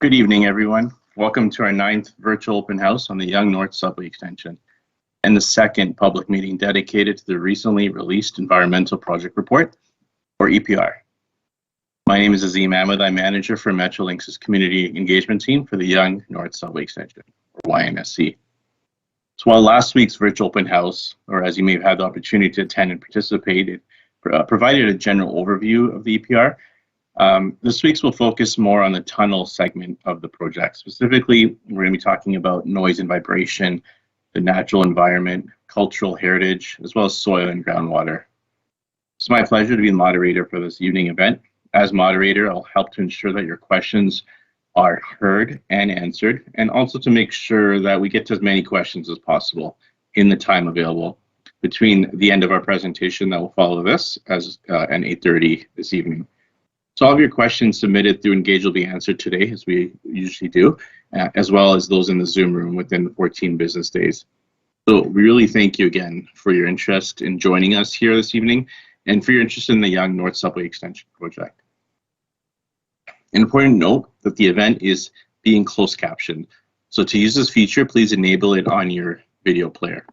Good evening, everyone. Welcome to our 9th virtual open house on the Yonge North Subway Extension, and the second public meeting dedicated to the recently released Environmental Project Report, or EPR. My name is Azim Ahmed. I'm manager for Metrolinx's community engagement team for the Yonge North Subway Extension, or YNSC. So while last week's virtual open house, or as you may have had the opportunity to attend and participate, it provided a general overview of the EPR. This week's will focus more on the tunnel segment of the project. Specifically, we're going to be talking about noise and vibration, the natural environment, cultural heritage, as well as soil and groundwater. It's my pleasure to be the moderator for this evening event. As moderator, I'll help to ensure that your questions are heard and answered, and also to make sure that we get to as many questions as possible in the time available between the end of our presentation that will follow this and 8:30 this evening. So all of your questions submitted through Engage will be answered today, as we usually do, as well as those in the Zoom room within 14 business days. So we really thank you again for your interest in joining us here this evening and for your interest in the Yonge North Subway Extension project. An important note that the event is being closed captioned. So to use this feature, please enable it on your video player.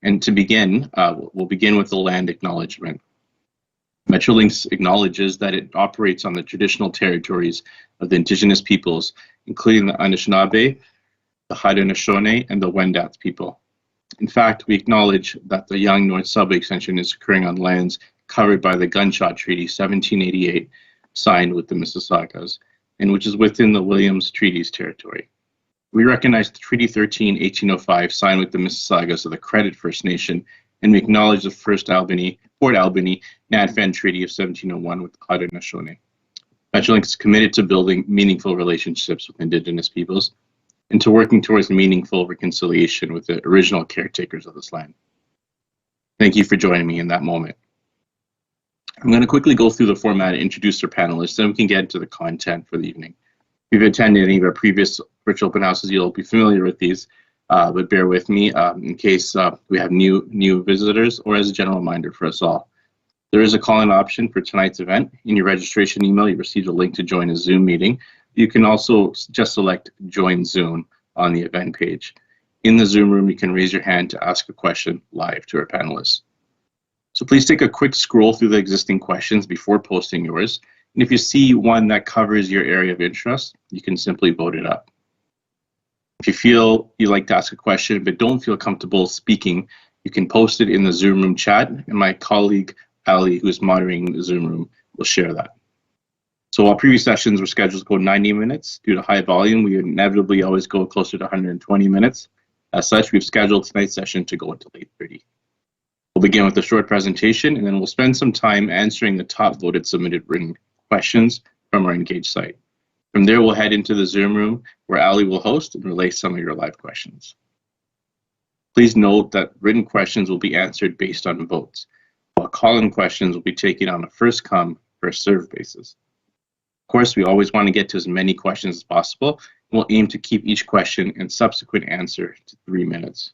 And to begin, we'll begin with the land acknowledgement. Metrolinx acknowledges that it operates on the traditional territories of the Indigenous peoples, including the Anishinaabe, the Haudenosaunee, and the Wendat people. In fact, we acknowledge that the Yonge North Subway Extension is occurring on lands covered by the Gunshot Treaty 1788, signed with the Mississaugas, and which is within the Williams Treaties territory. We recognize the Treaty 13-1805 signed with the Mississaugas of the Credit First Nation, and we acknowledge the First Port Albany Nadfan Treaty of 1701 with Haudenosaunee. Metrolinx is committed to building meaningful relationships with Indigenous peoples and to working towards meaningful reconciliation with the original caretakers of this land. Thank you for joining me in that moment. I'm going to quickly go through the format and introduce our panelists, then we can get into the content for the evening. If you've attended any of our previous virtual open houses, you'll be familiar with these, but bear with me in case we have new visitors, or as a general reminder for us all. There is a call-in option for tonight's event. In your registration email, you received a link to join a Zoom meeting. You can also just select Join Zoom on the event page. In the Zoom room, you can raise your hand to ask a question live to our panelists. So please take a quick scroll through the existing questions before posting yours. And if you see one that covers your area of interest, you can simply vote it up. If you feel you'd like to ask a question but don't feel comfortable speaking, you can post it in the Zoom room chat, and my colleague Ali, who is monitoring the Zoom room, will share that. So while previous sessions were scheduled to go 90 minutes, due to high volume, we inevitably always go closer to 120 minutes. As such, we've scheduled tonight's session to go until 8:30. We'll begin with a short presentation, and then we'll spend some time answering the top voted submitted written questions from our Engage site. From there, we'll head into the Zoom room where Ali will host and relay some of your live questions. Please note that written questions will be answered based on votes, while call-in questions will be taken on a first-come, first-served basis. Of course, we always want to get to as many questions as possible, and we'll aim to keep each question and subsequent answer to 3 minutes.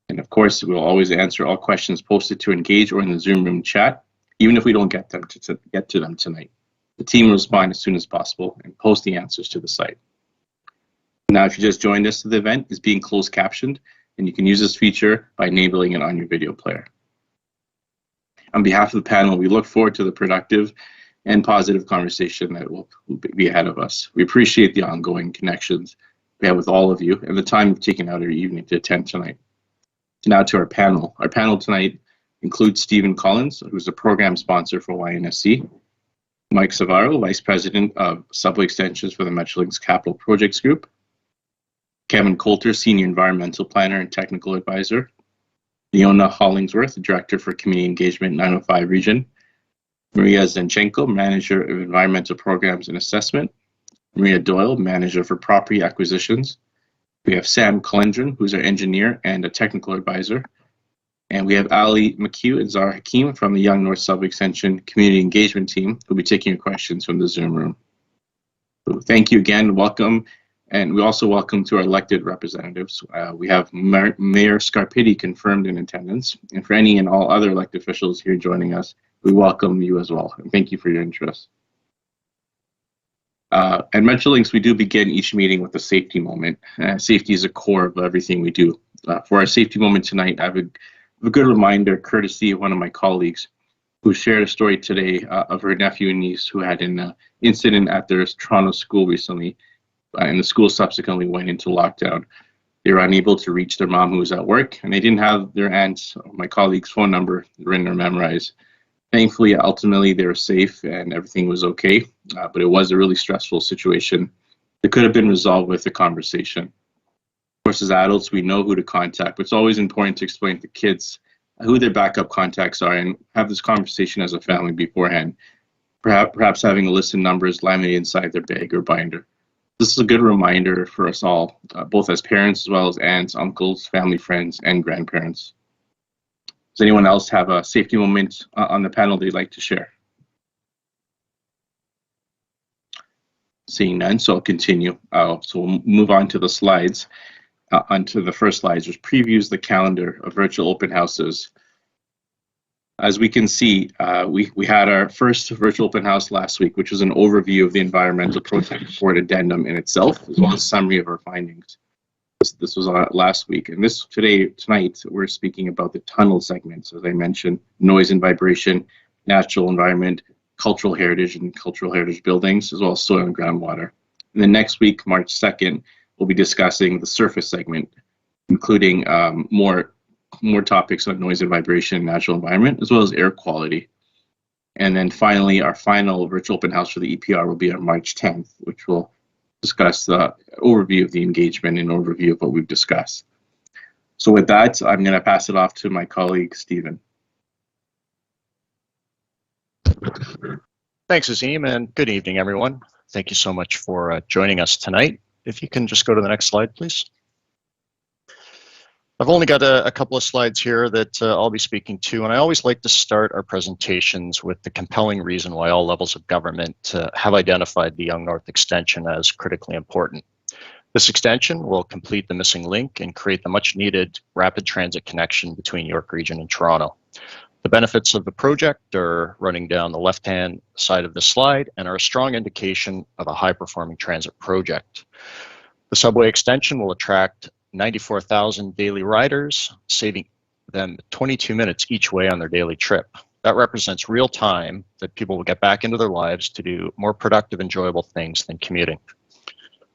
And of course, we'll always answer all questions posted to Engage or in the Zoom room chat, even if we don't get to them tonight. The team will respond as soon as possible and post the answers to the site. Now, if you just joined us to the event, it's being closed captioned, and you can use this feature by enabling it on your video player. On behalf of the panel, we look forward to the productive and positive conversation that will be ahead of us. We appreciate the ongoing connections we have with all of you and the time you've taken out of your evening to attend tonight. Now to our panel. Our panel tonight includes Stephen Collins, who's the program sponsor for YNSC, Mike Savaro, Vice President of Subway Extensions for the Metrolinx Capital Projects Group, Kevin Coulter, Senior Environmental Planner and Technical Advisor, Leona Hollingsworth, Director for Community Engagement 905 Region, Maria Zenchenko, Manager of Environmental Programs and Assessment, Maria Doyle, Manager for Property Acquisitions. We have Sam Kalendran, who's our engineer and a technical advisor. And we have Ali McHugh and Zara Hakim from the Yonge North Subway Extension Community Engagement Team, who'll be taking your questions from the Zoom room. So thank you again, welcome. And we also welcome to our elected representatives. We have Mayor Scarpitti confirmed in attendance. And for any and all other elected officials here joining us, we welcome you as well. And thank you for your interest. At Metrolinx, we do begin each meeting with a safety moment. Safety is a core of everything we do. For our safety moment tonight, I have a good reminder, courtesy of one of my colleagues, who shared a story today of her nephew and niece who had an incident at their Toronto school recently, and the school subsequently went into lockdown. They were unable to reach their mom who was at work, and they didn't have their aunt's, my colleague's phone number written or memorized. Thankfully, ultimately, they were safe and everything was okay, but it was a really stressful situation that could have been resolved with a conversation. Of course, as adults, we know who to contact, but it's always important to explain to kids who their backup contacts are and have this conversation as a family beforehand. Perhaps having a list of numbers laminated inside their bag or binder. This is a good reminder for us all, both as parents as well as aunts, uncles, family friends, and grandparents. Does anyone else have a safety moment on the panel they'd like to share? Seeing none, so I'll continue. So we'll move on to the slides. Onto the first slides, which previews the calendar of virtual open houses. As we can see, we had our first virtual open house last week, which was an overview of the environmental project report addendum in itself, as well as a summary of our findings. This was last week, and tonight, we're speaking about the tunnel segments, as I mentioned, noise and vibration, natural environment, cultural heritage and cultural heritage buildings, as well as soil and groundwater. And then next week, March 2nd, we'll be discussing the surface segment, including more topics on noise and vibration, natural environment, as well as air quality. And then finally, our final virtual open house for the EPR will be on March 10th, which will discuss the overview of the engagement and overview of what we've discussed. So with that, I'm going to pass it off to my colleague, Stephen. Thanks, Azim, and good evening, everyone. Thank you so much for joining us tonight. If you can just go to the next slide, please. I've only got a couple of slides here that I'll be speaking to, and I always like to start our presentations with the compelling reason why all levels of government have identified the Yonge North Extension as critically important. This extension will complete the missing link and create the much needed rapid transit connection between York Region and Toronto. The benefits of the project are running down the left-hand side of the slide and are a strong indication of a high-performing transit project. The subway extension will attract 94,000 daily riders, saving them 22 minutes each way on their daily trip. That represents real time that people will get back into their lives to do more productive, enjoyable things than commuting.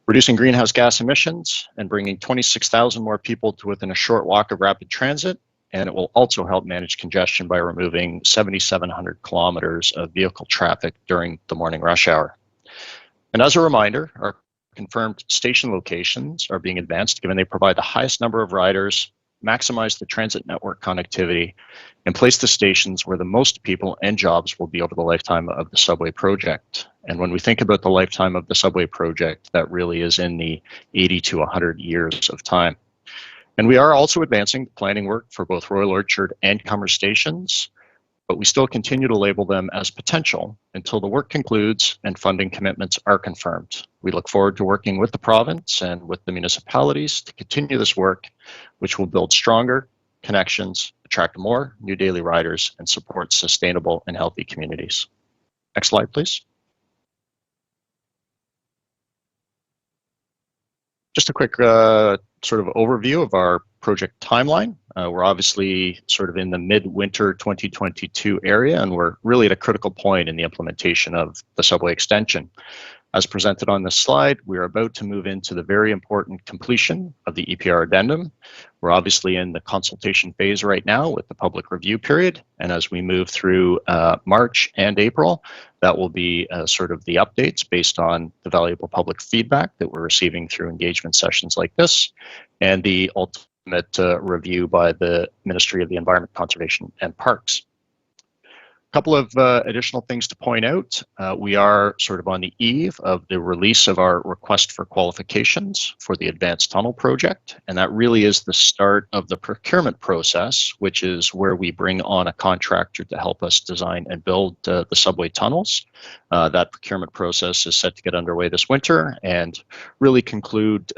Reducing greenhouse gas emissions and bringing 26,000 more people to within a short walk of rapid transit, and it will also help manage congestion by removing 7,700 kilometers of vehicle traffic during the morning rush hour. And as a reminder, our confirmed station locations are being advanced given they provide the highest number of riders, maximize the transit network connectivity, and place the stations where the most people and jobs will be over the lifetime of the subway project. And when we think about the lifetime of the subway project, that really is in the 80 to 100 years of time. And we are also advancing planning work for both Royal Orchard and Commerce stations, but we still continue to label them as potential until the work concludes and funding commitments are confirmed. We look forward to working with the province and with the municipalities to continue this work, which will build stronger connections, attract more new daily riders, and support sustainable and healthy communities. Next slide, please. Just a quick sort of overview of our project timeline. We're obviously sort of in the mid-winter 2022 area, and we're really at a critical point in the implementation of the subway extension. As presented on this slide, we are about to move into the very important completion of the EPR addendum. We're obviously in the consultation phase right now with the public review period, and as we move through March and April, that will be sort of the updates based on the valuable public feedback that we're receiving through engagement sessions like this, and the ultimate review by the Ministry of the Environment, Conservation and Parks. A couple of additional things to point out. We are sort of on the eve of the release of our request for qualifications for the Advanced Tunnel project, and that really is the start of the procurement process, which is where we bring on a contractor to help us design and build the subway tunnels. That procurement process is set to get underway this winter and really conclude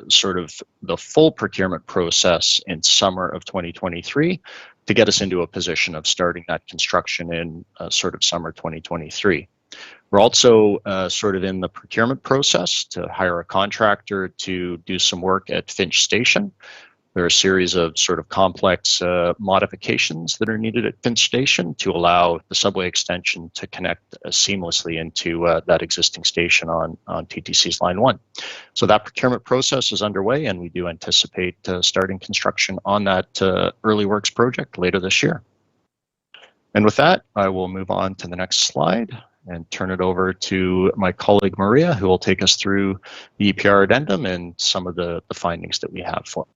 sort of the full procurement process in summer of 2023 to get us into a position of starting that construction in sort of summer 2023. We're also sort of in the procurement process to hire a contractor to do some work at Finch Station. There are a series of sort of complex modifications that are needed at Finch Station to allow the subway extension to connect seamlessly into that existing station on TTC's Line 1. So that procurement process is underway, and we do anticipate starting construction on that early works project later this year. And with that, I will move on to the next slide and turn it over to my colleague Maria, who will take us through the EPR addendum and some of the findings that we have for it.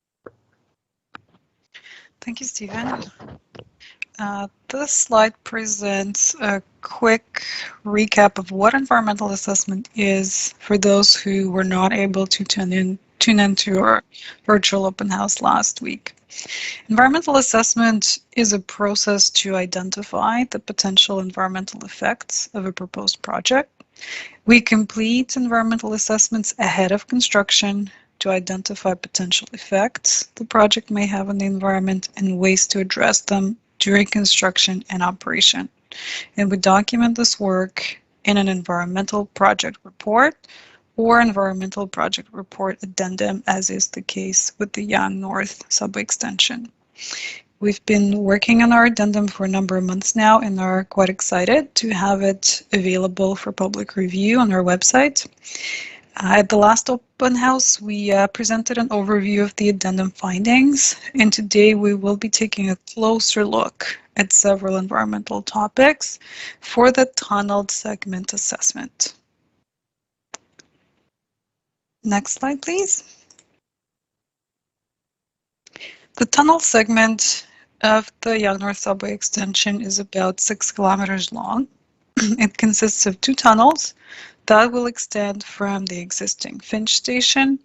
Thank you, Stephen. This slide presents a quick recap of what environmental assessment is for those who were not able to tune into our virtual open house last week. Environmental assessment is a process to identify the potential environmental effects of a proposed project. We complete environmental assessments ahead of construction to identify potential effects the project may have on the environment and ways to address them during construction and operation. And we document this work in an environmental project report or environmental project report addendum, as is the case with the Yonge North subway extension. We've been working on our addendum for a number of months now and are quite excited to have it available for public review on our website. At the last open house, we presented an overview of the addendum findings, and today we will be taking a closer look at several environmental topics for the tunneled segment assessment. Next slide, please. The tunnel segment of the Yonge North Subway extension is about 6 kilometers long. It consists of 2 tunnels that will extend from the existing Finch station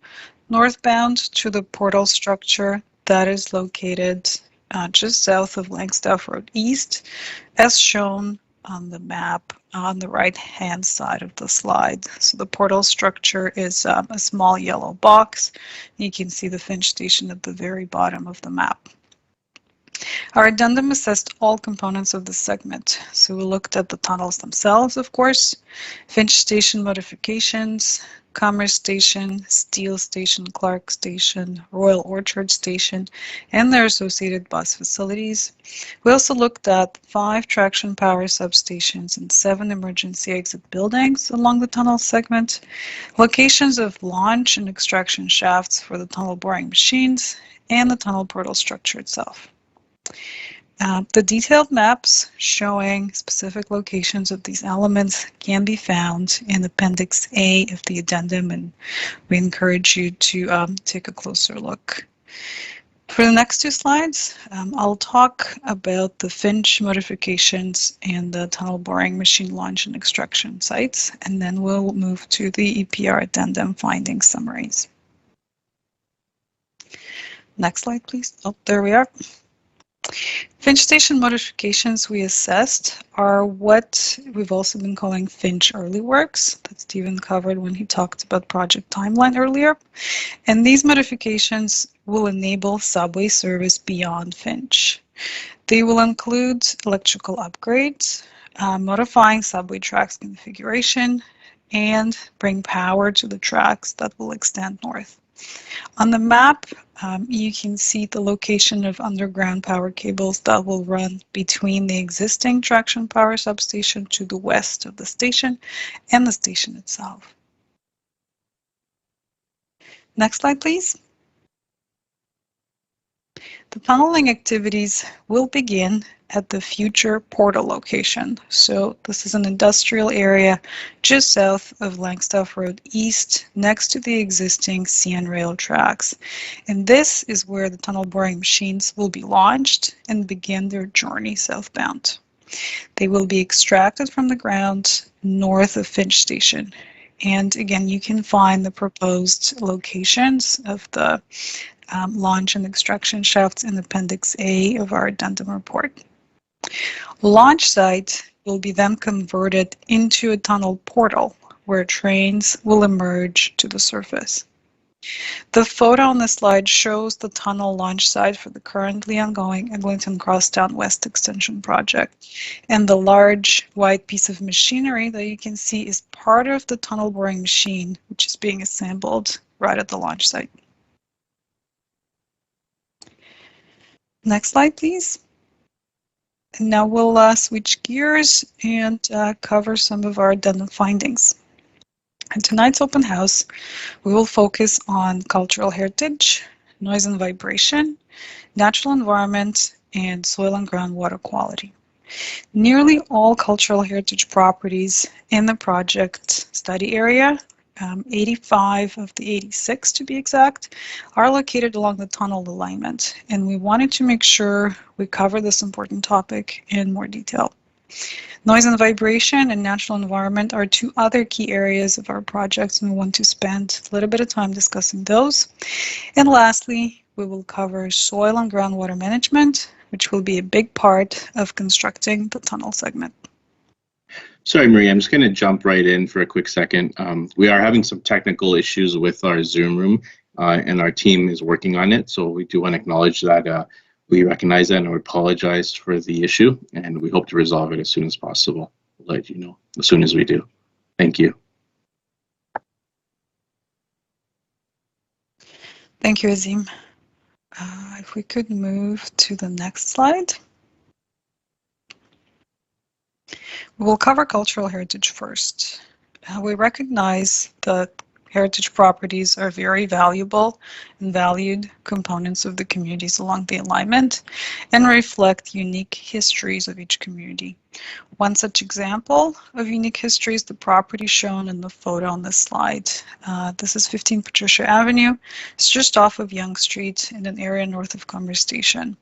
northbound to the portal structure that is located just south of Langstaff Road East, as shown on the map on the right-hand side of the slide. So the portal structure is a small yellow box. You can see the Finch station at the very bottom of the map. Our addendum assessed all components of the segment. So we looked at the tunnels themselves, of course, Finch station modifications, Commerce Station, Steel Station, Clark Station, Royal Orchard Station, and their associated bus facilities. We also looked at 5 traction power substations and 7 emergency exit buildings along the tunnel segment, locations of launch and extraction shafts for the tunnel boring machines, and the tunnel portal structure itself. The detailed maps showing specific locations of these elements can be found in Appendix A of the addendum, and we encourage you to take a closer look. For the next 2 slides, I'll talk about the Finch modifications and the tunnel boring machine launch and extraction sites, and then we'll move to the EPR addendum finding summaries. Next slide, please. Oh, there we are. Finch station modifications we assessed are what we've also been calling Finch early works that Stephen covered when he talked about project timeline earlier. And these modifications will enable subway service beyond Finch. They will include electrical upgrades, modifying subway tracks configuration, and bring power to the tracks that will extend north. On the map, you can see the location of underground power cables that will run between the existing traction power substation to the west of the station and the station itself. Next slide, please. The tunneling activities will begin at the future portal location. So this is an industrial area just south of Langstaff Road East, next to the existing CN rail tracks. And this is where the tunnel boring machines will be launched and begin their journey southbound. They will be extracted from the ground north of Finch Station. And again, you can find the proposed locations of the launch and extraction shafts in Appendix A of our addendum report. Launch site will be then converted into a tunnel portal where trains will emerge to the surface. The photo on the slide shows the tunnel launch site for the currently ongoing Eglinton Crosstown West Extension project. And the large white piece of machinery that you can see is part of the tunnel boring machine, which is being assembled right at the launch site. Next slide, please. And now we'll switch gears and cover some of our addendum findings. In tonight's open house, we will focus on cultural heritage, noise and vibration, natural environment, and soil and groundwater quality. Nearly all cultural heritage properties in the project study area, 85 of the 86 to be exact, are located along the tunnel alignment, and we wanted to make sure we cover this important topic in more detail. Noise and vibration and natural environment are 2 other key areas of our project, and we want to spend a little bit of time discussing those. And lastly, we will cover soil and groundwater management, which will be a big part of constructing the tunnel segment. Sorry, Maria, I'm just going to jump right in for a quick second. We are having some technical issues with our Zoom room, and our team is working on it. So we do want to acknowledge that we recognize that and we apologize for the issue, and we hope to resolve it as soon as possible. We'll let you know as soon as we do. Thank you. Thank you, Azim. If we could move to the next slide. We'll cover cultural heritage first. We recognize that heritage properties are very valuable and valued components of the communities along the alignment and reflect unique histories of each community. One such example of unique history is the property shown in the photo on this slide. This is 15 Patricia Avenue. It's just off of Yonge Street in an area north of Commerce Station.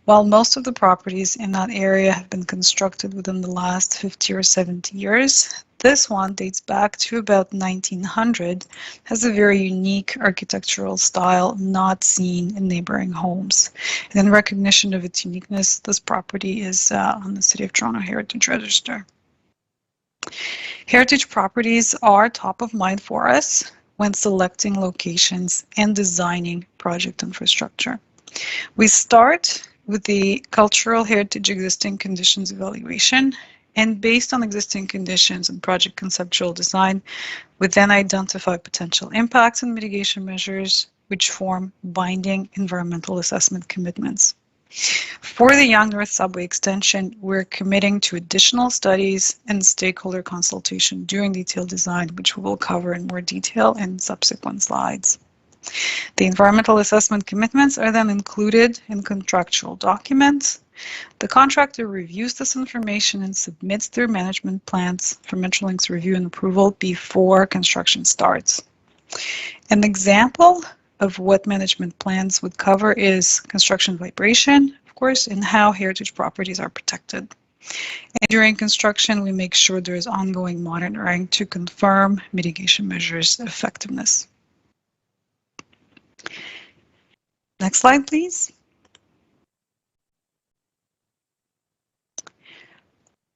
While most of the properties in that area have been constructed within the last 50 or 70 years, this one dates back to about 1900, has a very unique architectural style not seen in neighboring homes. And in recognition of its uniqueness, this property is on the City of Toronto Heritage Register. Heritage properties are top of mind for us when selecting locations and designing project infrastructure. We start with the cultural heritage existing conditions evaluation, and based on existing conditions and project conceptual design, we then identify potential impacts and mitigation measures which form binding environmental assessment commitments. For the Yonge North Subway extension, we're committing to additional studies and stakeholder consultation during detailed design, which we will cover in more detail in subsequent slides. The environmental assessment commitments are then included in contractual documents. The contractor reviews this information and submits their management plans for Metrolinx review and approval before construction starts. An example of what management plans would cover is construction vibration, of course, and how heritage properties are protected. And during construction, we make sure there is ongoing monitoring to confirm mitigation measures' effectiveness. Next slide, please.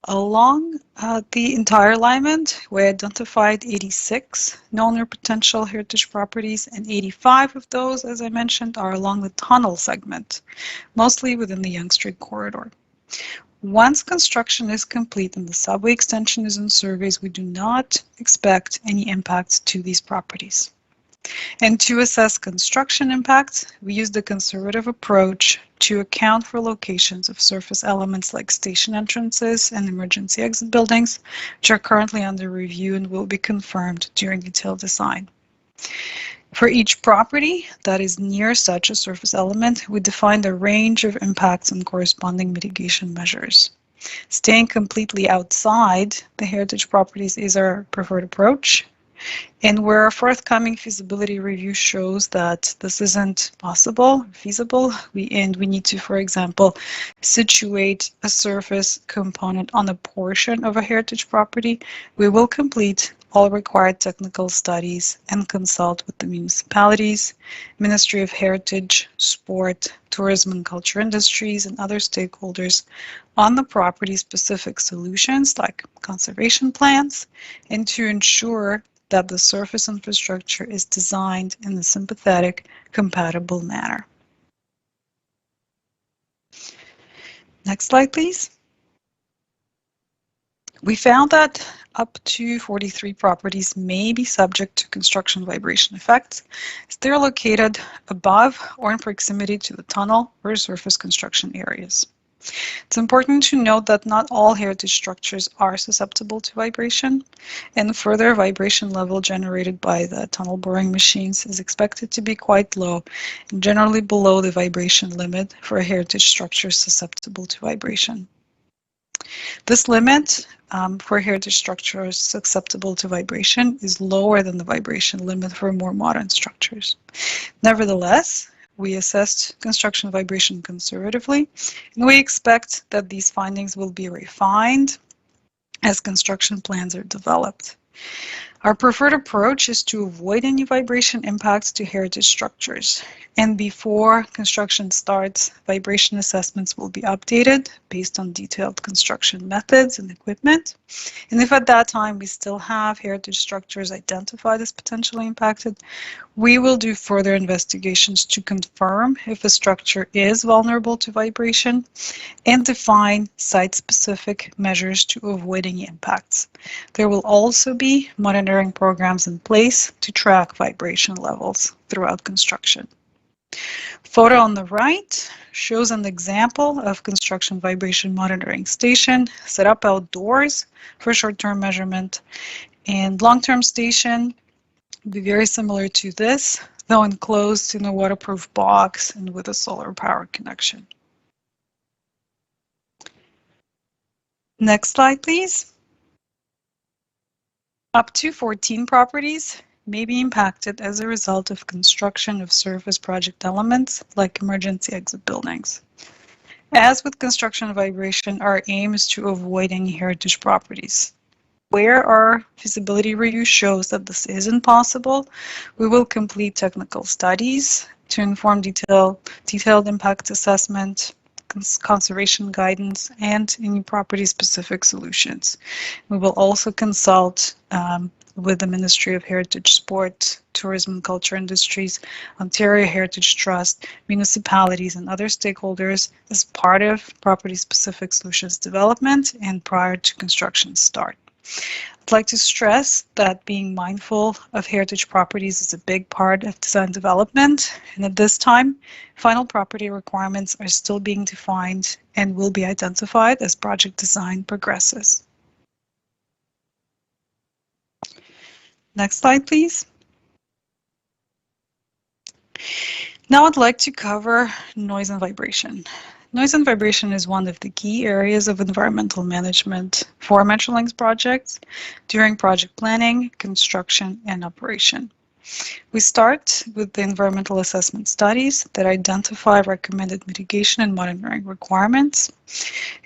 Along the entire alignment, we identified 86 known or potential heritage properties, and 85 of those, as I mentioned, are along the tunnel segment, mostly within the Yonge Street corridor. Once construction is complete and the subway extension is in surveys, we do not expect any impacts to these properties. And to assess construction impacts, we use the conservative approach to account for locations of surface elements like station entrances and emergency exit buildings, which are currently under review and will be confirmed during detailed design. For each property that is near such a surface element, we define a range of impacts and corresponding mitigation measures. Staying completely outside the heritage properties is our preferred approach. And where a forthcoming feasibility review shows that this isn't possible, feasible, we need to, for example, situate a surface component on a portion of a heritage property, we will complete all required technical studies and consult with the municipalities, Ministry of Heritage, Sport, Tourism and Culture Industries, and other stakeholders on the property-specific solutions like conservation plans, and to ensure that the surface infrastructure is designed in a sympathetic, compatible manner. Next slide, please. We found that up to 43 properties may be subject to construction vibration effects as they're located above or in proximity to the tunnel or surface construction areas. It's important to note that not all heritage structures are susceptible to vibration, and further vibration level generated by the tunnel boring machines is expected to be quite low and generally below the vibration limit for a heritage structure susceptible to vibration. This limit for heritage structures susceptible to vibration is lower than the vibration limit for more modern structures. Nevertheless, we assessed construction vibration conservatively, and we expect that these findings will be refined as construction plans are developed. Our preferred approach is to avoid any vibration impacts to heritage structures. And before construction starts, vibration assessments will be updated based on detailed construction methods and equipment. And if at that time we still have heritage structures identified as potentially impacted, we will do further investigations to confirm if a structure is vulnerable to vibration and define site-specific measures to avoid any impacts. There will also be monitoring programs in place to track vibration levels throughout construction. Photo on the right shows an example of construction vibration monitoring station set up outdoors for short-term measurement, and long-term station It'll be very similar to this, though enclosed in a waterproof box and with a solar power connection. Next slide, please. Up to 14 properties may be impacted as a result of construction of surface project elements like emergency exit buildings. As with construction vibration, our aim is to avoid any heritage properties. Where our feasibility review shows that this isn't possible, we will complete technical studies to inform detailed impact assessment, conservation guidance, and any property-specific solutions. We will also consult with the Ministry of Heritage, Sport, Tourism and Culture Industries, Ontario Heritage Trust, municipalities, and other stakeholders as part of property-specific solutions development and prior to construction start. I'd like to stress that being mindful of heritage properties is a big part of design development, and at this time, final property requirements are still being defined and will be identified as project design progresses. Next slide, please. Now I'd like to cover noise and vibration. Noise and vibration is one of the key areas of environmental management for Metrolinx projects during project planning, construction, and operation. We start with the environmental assessment studies that identify recommended mitigation and monitoring requirements.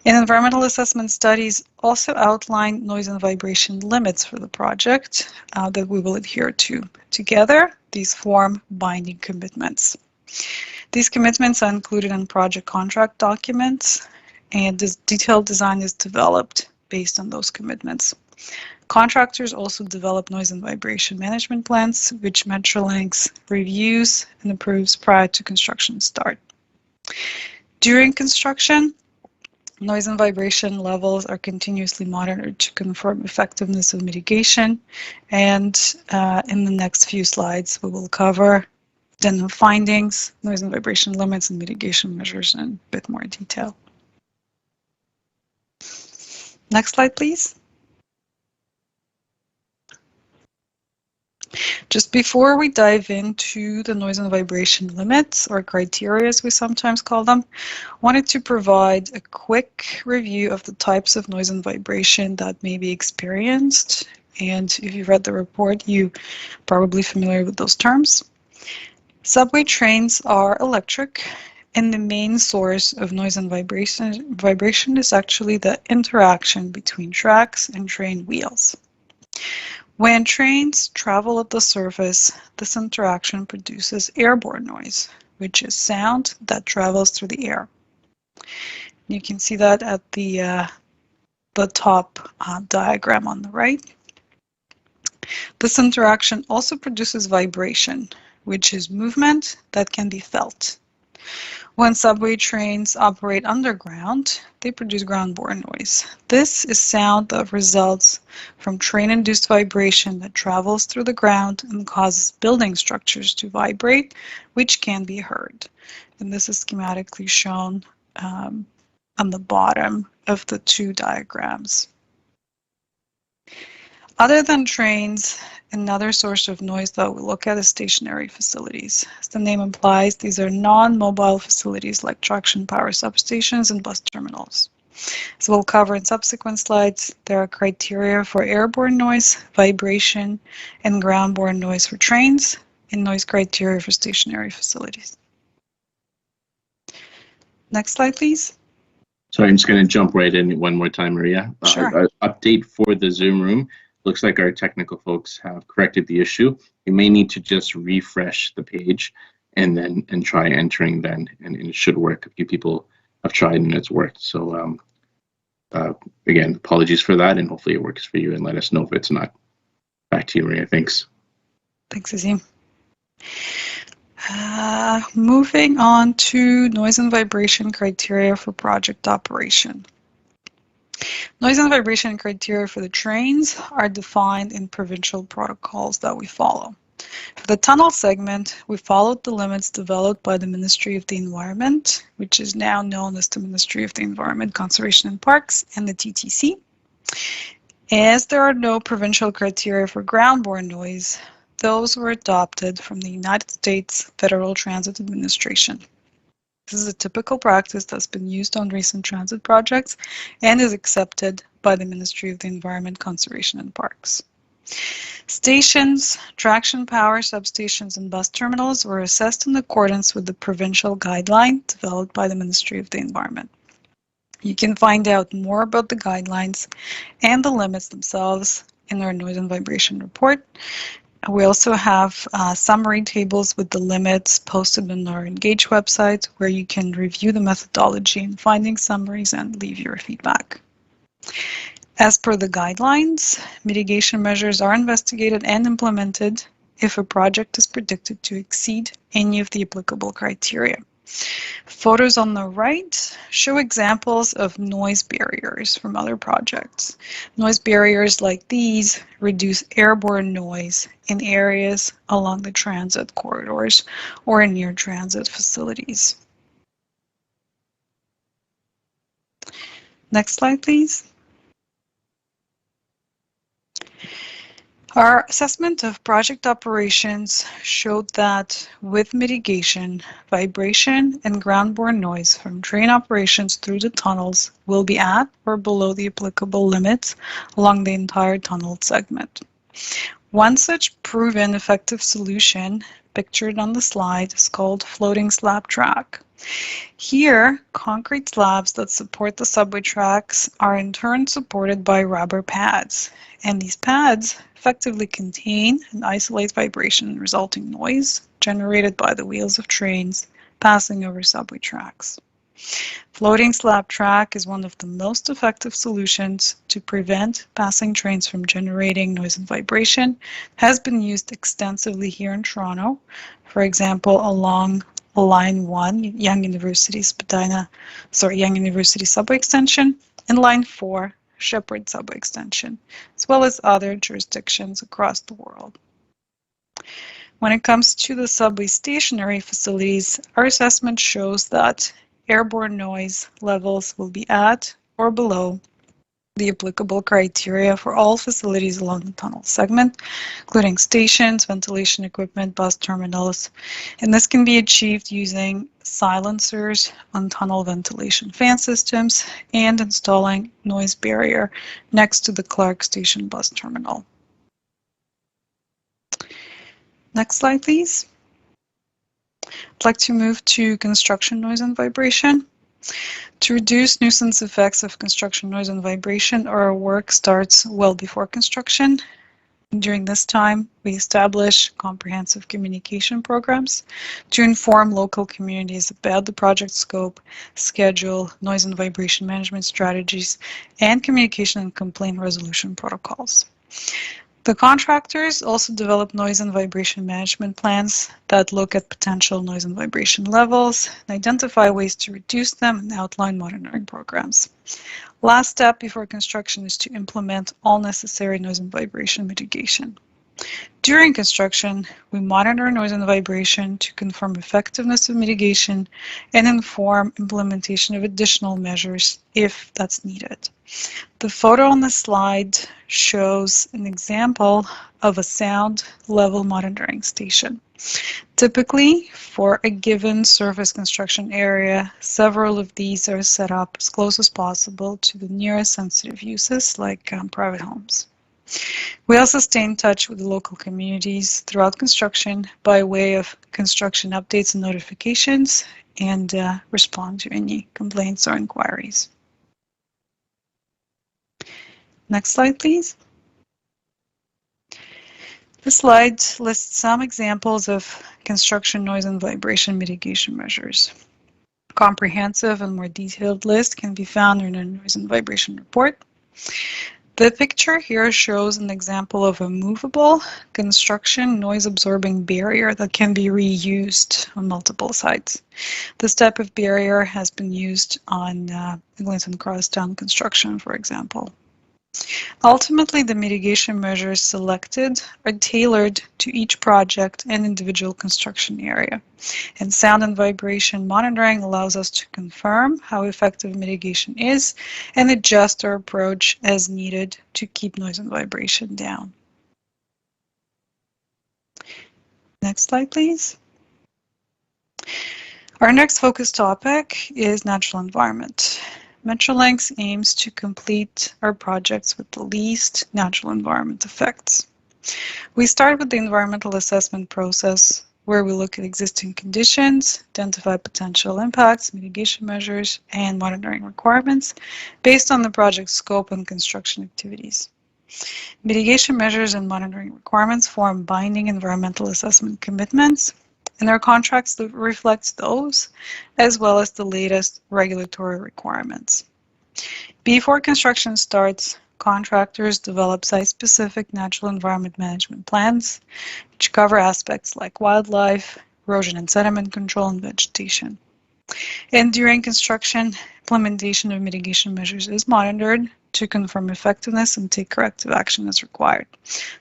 And environmental assessment studies also outline noise and vibration limits for the project that we will adhere to. Together, these form binding commitments. These commitments are included in project contract documents, and this detailed design is developed based on those commitments. Contractors also develop noise and vibration management plans, which Metrolinx reviews and approves prior to construction start. During construction, noise and vibration levels are continuously monitored to confirm effectiveness of mitigation, and in the next few slides we will cover addendum findings, noise and vibration limits, and mitigation measures in a bit more detail. Next slide, please. Just before we dive into the noise and vibration limits, or criteria as we sometimes call them, I wanted to provide a quick review of the types of noise and vibration that may be experienced. And if you read the report, you're probably familiar with those terms. Subway trains are electric, and the main source of noise and vibration is actually the interaction between tracks and train wheels. When trains travel at the surface, this interaction produces airborne noise, which is sound that travels through the air. You can see that at the top diagram on the right. This interaction also produces vibration, which is movement that can be felt. When subway trains operate underground, they produce groundwater noise. This is sound that results from train-induced vibration that travels through the ground and causes building structures to vibrate, which can be heard. And this is schematically shown on the bottom of the two diagrams. Other than trains, another source of noise that we look at is stationary facilities. As the name implies, these are non-mobile facilities like traction power substations and bus terminals. As we'll cover in subsequent slides, there are criteria for airborne noise, vibration, and groundborne noise for trains, and noise criteria for stationary facilities. Next slide, please. Sorry, I'm just going to jump right in one more time, Maria. Sure. Update for the Zoom room. Looks like our technical folks have corrected the issue. You may need to just refresh the page and try entering then, and it should work. A few people have tried and it's worked. So again, apologies for that, and hopefully it works for you, and let us know if it's not. Back to you, Maria. Thanks. Thanks, Azim. Moving on to noise and vibration criteria for project operation. Noise and vibration criteria for the trains are defined in provincial protocols that we follow. For the tunnel segment, we followed the limits developed by the Ministry of the Environment, which is now known as the Ministry of the Environment, Conservation and Parks, and the TTC. As there are no provincial criteria for groundborne noise, those were adopted from the United States Federal Transit Administration. This is a typical practice that's been used on recent transit projects and is accepted by the Ministry of the Environment, Conservation and Parks. Stations, traction power substations, and bus terminals were assessed in accordance with the provincial guideline developed by the Ministry of the Environment. You can find out more about the guidelines and the limits themselves in our noise and vibration report. We also have summary tables with the limits posted on our Engage website, where you can review the methodology and finding summaries and leave your feedback. As per the guidelines, mitigation measures are investigated and implemented if a project is predicted to exceed any of the applicable criteria. Photos on the right show examples of noise barriers from other projects. Noise barriers like these reduce airborne noise in areas along the transit corridors or near transit facilities. Next slide, please. Our assessment of project operations showed that with mitigation, vibration and groundborne noise from train operations through the tunnels will be at or below the applicable limits along the entire tunnel segment. One such proven effective solution pictured on the slide is called floating slab track. Here, concrete slabs that support the subway tracks are in turn supported by rubber pads, and these pads effectively contain and isolate vibration and resulting noise generated by the wheels of trains passing over subway tracks. Floating slab track is one of the most effective solutions to prevent passing trains from generating noise and vibration. It has been used extensively here in Toronto, for example, along Line 1, Yonge University subway extension, and Line 4, Shepherd subway extension, as well as other jurisdictions across the world. When it comes to the subway stationary facilities, our assessment shows that airborne noise levels will be at or below the applicable criteria for all facilities along the tunnel segment, including stations, ventilation equipment, bus terminals, and this can be achieved using silencers on tunnel ventilation fan systems and installing noise barrier next to the Clark Station bus terminal. Next slide, please. I'd like to move to construction noise and vibration. To reduce nuisance effects of construction noise and vibration, our work starts well before construction. During this time, we establish comprehensive communication programs to inform local communities about the project scope, schedule, noise and vibration management strategies, and communication and complaint resolution protocols. The contractors also develop noise and vibration management plans that look at potential noise and vibration levels, and identify ways to reduce them, and outline monitoring programs. Last step before construction is to implement all necessary noise and vibration mitigation. During construction, we monitor noise and vibration to confirm effectiveness of mitigation and inform implementation of additional measures if that's needed. The photo on the slide shows an example of a sound level monitoring station. Typically, for a given surface construction area, several of these are set up as close as possible to the nearest sensitive uses like private homes. We also stay in touch with the local communities throughout construction by way of construction updates and notifications, and respond to any complaints or inquiries. Next slide, please. This slide lists some examples of construction noise and vibration mitigation measures. A comprehensive and more detailed list can be found in a noise and vibration report. The picture here shows an example of a movable construction noise-absorbing barrier that can be reused on multiple sites. This type of barrier has been used on Eglinton Crosstown construction, for example. Ultimately, the mitigation measures selected are tailored to each project and individual construction area. And sound and vibration monitoring allows us to confirm how effective mitigation is and adjust our approach as needed to keep noise and vibration down. Next slide, please. Our next focus topic is natural environment. Metrolinx aims to complete our projects with the least natural environment effects. We start with the environmental assessment process, where we look at existing conditions, identify potential impacts, mitigation measures, and monitoring requirements based on the project's scope and construction activities. Mitigation measures and monitoring requirements form binding environmental assessment commitments, and our contracts reflect those, as well as the latest regulatory requirements. Before construction starts, contractors develop site-specific natural environment management plans, which cover aspects like wildlife, erosion and sediment control, and vegetation. And during construction, implementation of mitigation measures is monitored to confirm effectiveness and take corrective action as required.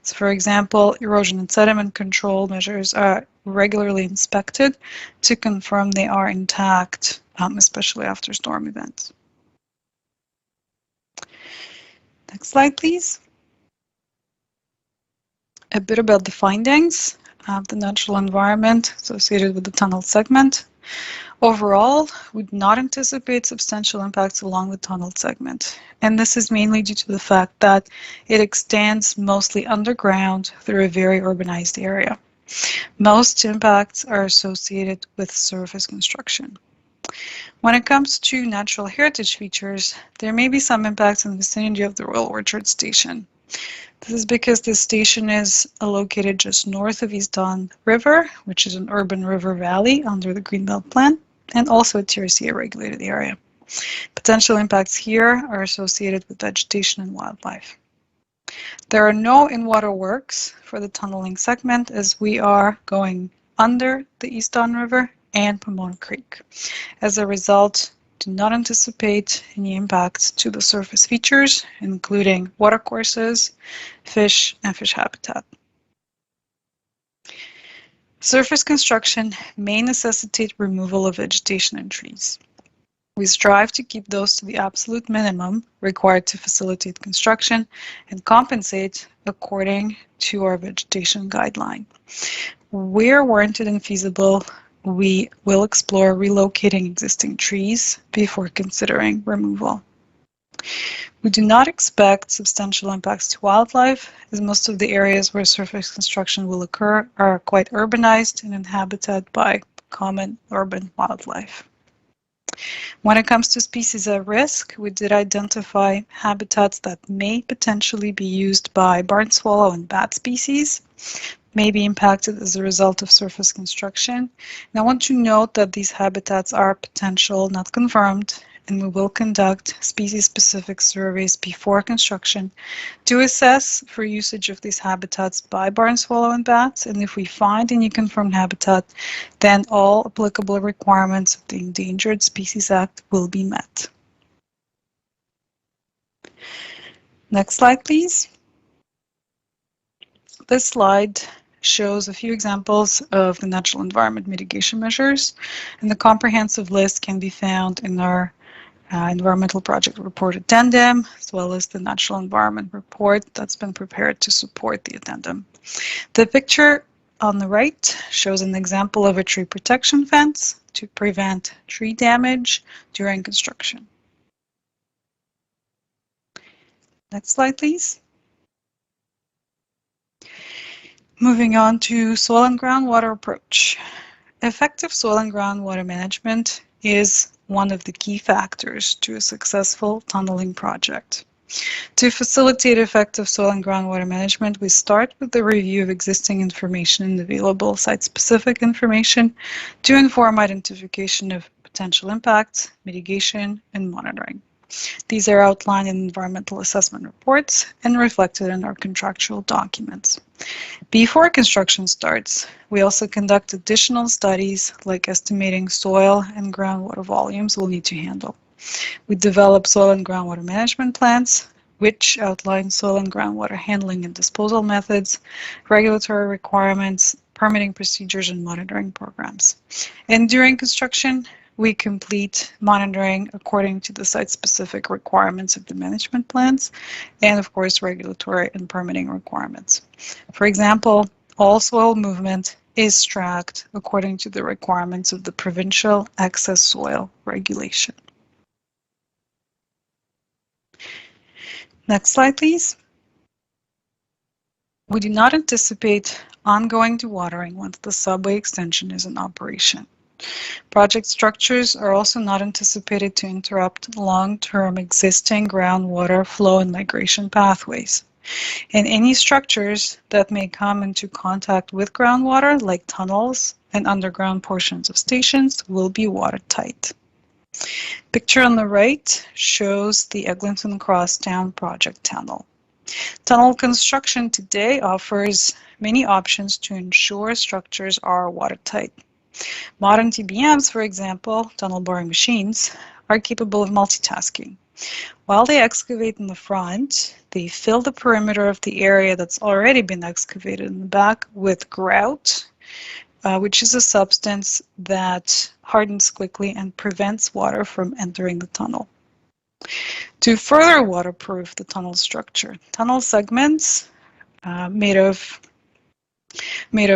So, for example, erosion and sediment control measures are regularly inspected to confirm they are intact, especially after storm events. Next slide, please. A bit about the findings of the natural environment associated with the tunnel segment. Overall, we do not anticipate substantial impacts along the tunnel segment, and this is mainly due to the fact that it extends mostly underground through a very urbanized area. Most impacts are associated with surface construction. When it comes to natural heritage features, there may be some impacts in the vicinity of the Royal Orchard Station. This is because this station is located just north of East Don River, which is an urban river valley under the Greenbelt Plan, and also a TRCA-regulated area. Potential impacts here are associated with vegetation and wildlife. There are no in-water works for the tunneling segment, as we are going under the East Don River and Pomona Creek. As a result, do not anticipate any impacts to the surface features, including watercourses, fish, and fish habitat. Surface construction may necessitate removal of vegetation and trees. We strive to keep those to the absolute minimum required to facilitate construction and compensate according to our vegetation guideline. Where warranted and feasible, we will explore relocating existing trees before considering removal. We do not expect substantial impacts to wildlife, as most of the areas where surface construction will occur are quite urbanized and inhabited by common urban wildlife. When it comes to species at risk, we did identify habitats that may potentially be used by barn swallow and bat species, may be impacted as a result of surface construction. And I want to note that these habitats are potential, not confirmed, and we will conduct species-specific surveys before construction to assess for usage of these habitats by barn swallow and bats. And if we find any confirmed habitat, then all applicable requirements of the Endangered Species Act will be met. Next slide, please. This slide shows a few examples of the natural environment mitigation measures, and the comprehensive list can be found in our environmental project report addendum, as well as the natural environment report that's been prepared to support the addendum. The picture on the right shows an example of a tree protection fence to prevent tree damage during construction. Next slide, please. Moving on to soil and groundwater approach. Effective soil and groundwater management is one of the key factors to a successful tunneling project. To facilitate effective soil and groundwater management, we start with the review of existing information and available site-specific information to inform identification of potential impacts, mitigation, and monitoring. These are outlined in environmental assessment reports and reflected in our contractual documents. Before construction starts, we also conduct additional studies like estimating soil and groundwater volumes we'll need to handle. We develop soil and groundwater management plans, which outline soil and groundwater handling and disposal methods, regulatory requirements, permitting procedures, and monitoring programs. And during construction, we complete monitoring according to the site-specific requirements of the management plans and, of course, regulatory and permitting requirements. For example, all soil movement is tracked according to the requirements of the provincial excess soil regulation. Next slide, please. We do not anticipate ongoing dewatering once the subway extension is in operation. Project structures are also not anticipated to interrupt long-term existing groundwater flow and migration pathways. And any structures that may come into contact with groundwater, like tunnels and underground portions of stations, will be watertight. Picture on the right shows the Eglinton Crosstown project tunnel. Tunnel construction today offers many options to ensure structures are watertight. Modern TBMs, for example, tunnel boring machines, are capable of multitasking. While they excavate in the front, they fill the perimeter of the area that's already been excavated in the back with grout, which is a substance that hardens quickly and prevents water from entering the tunnel. To further waterproof the tunnel structure, tunnel segments made of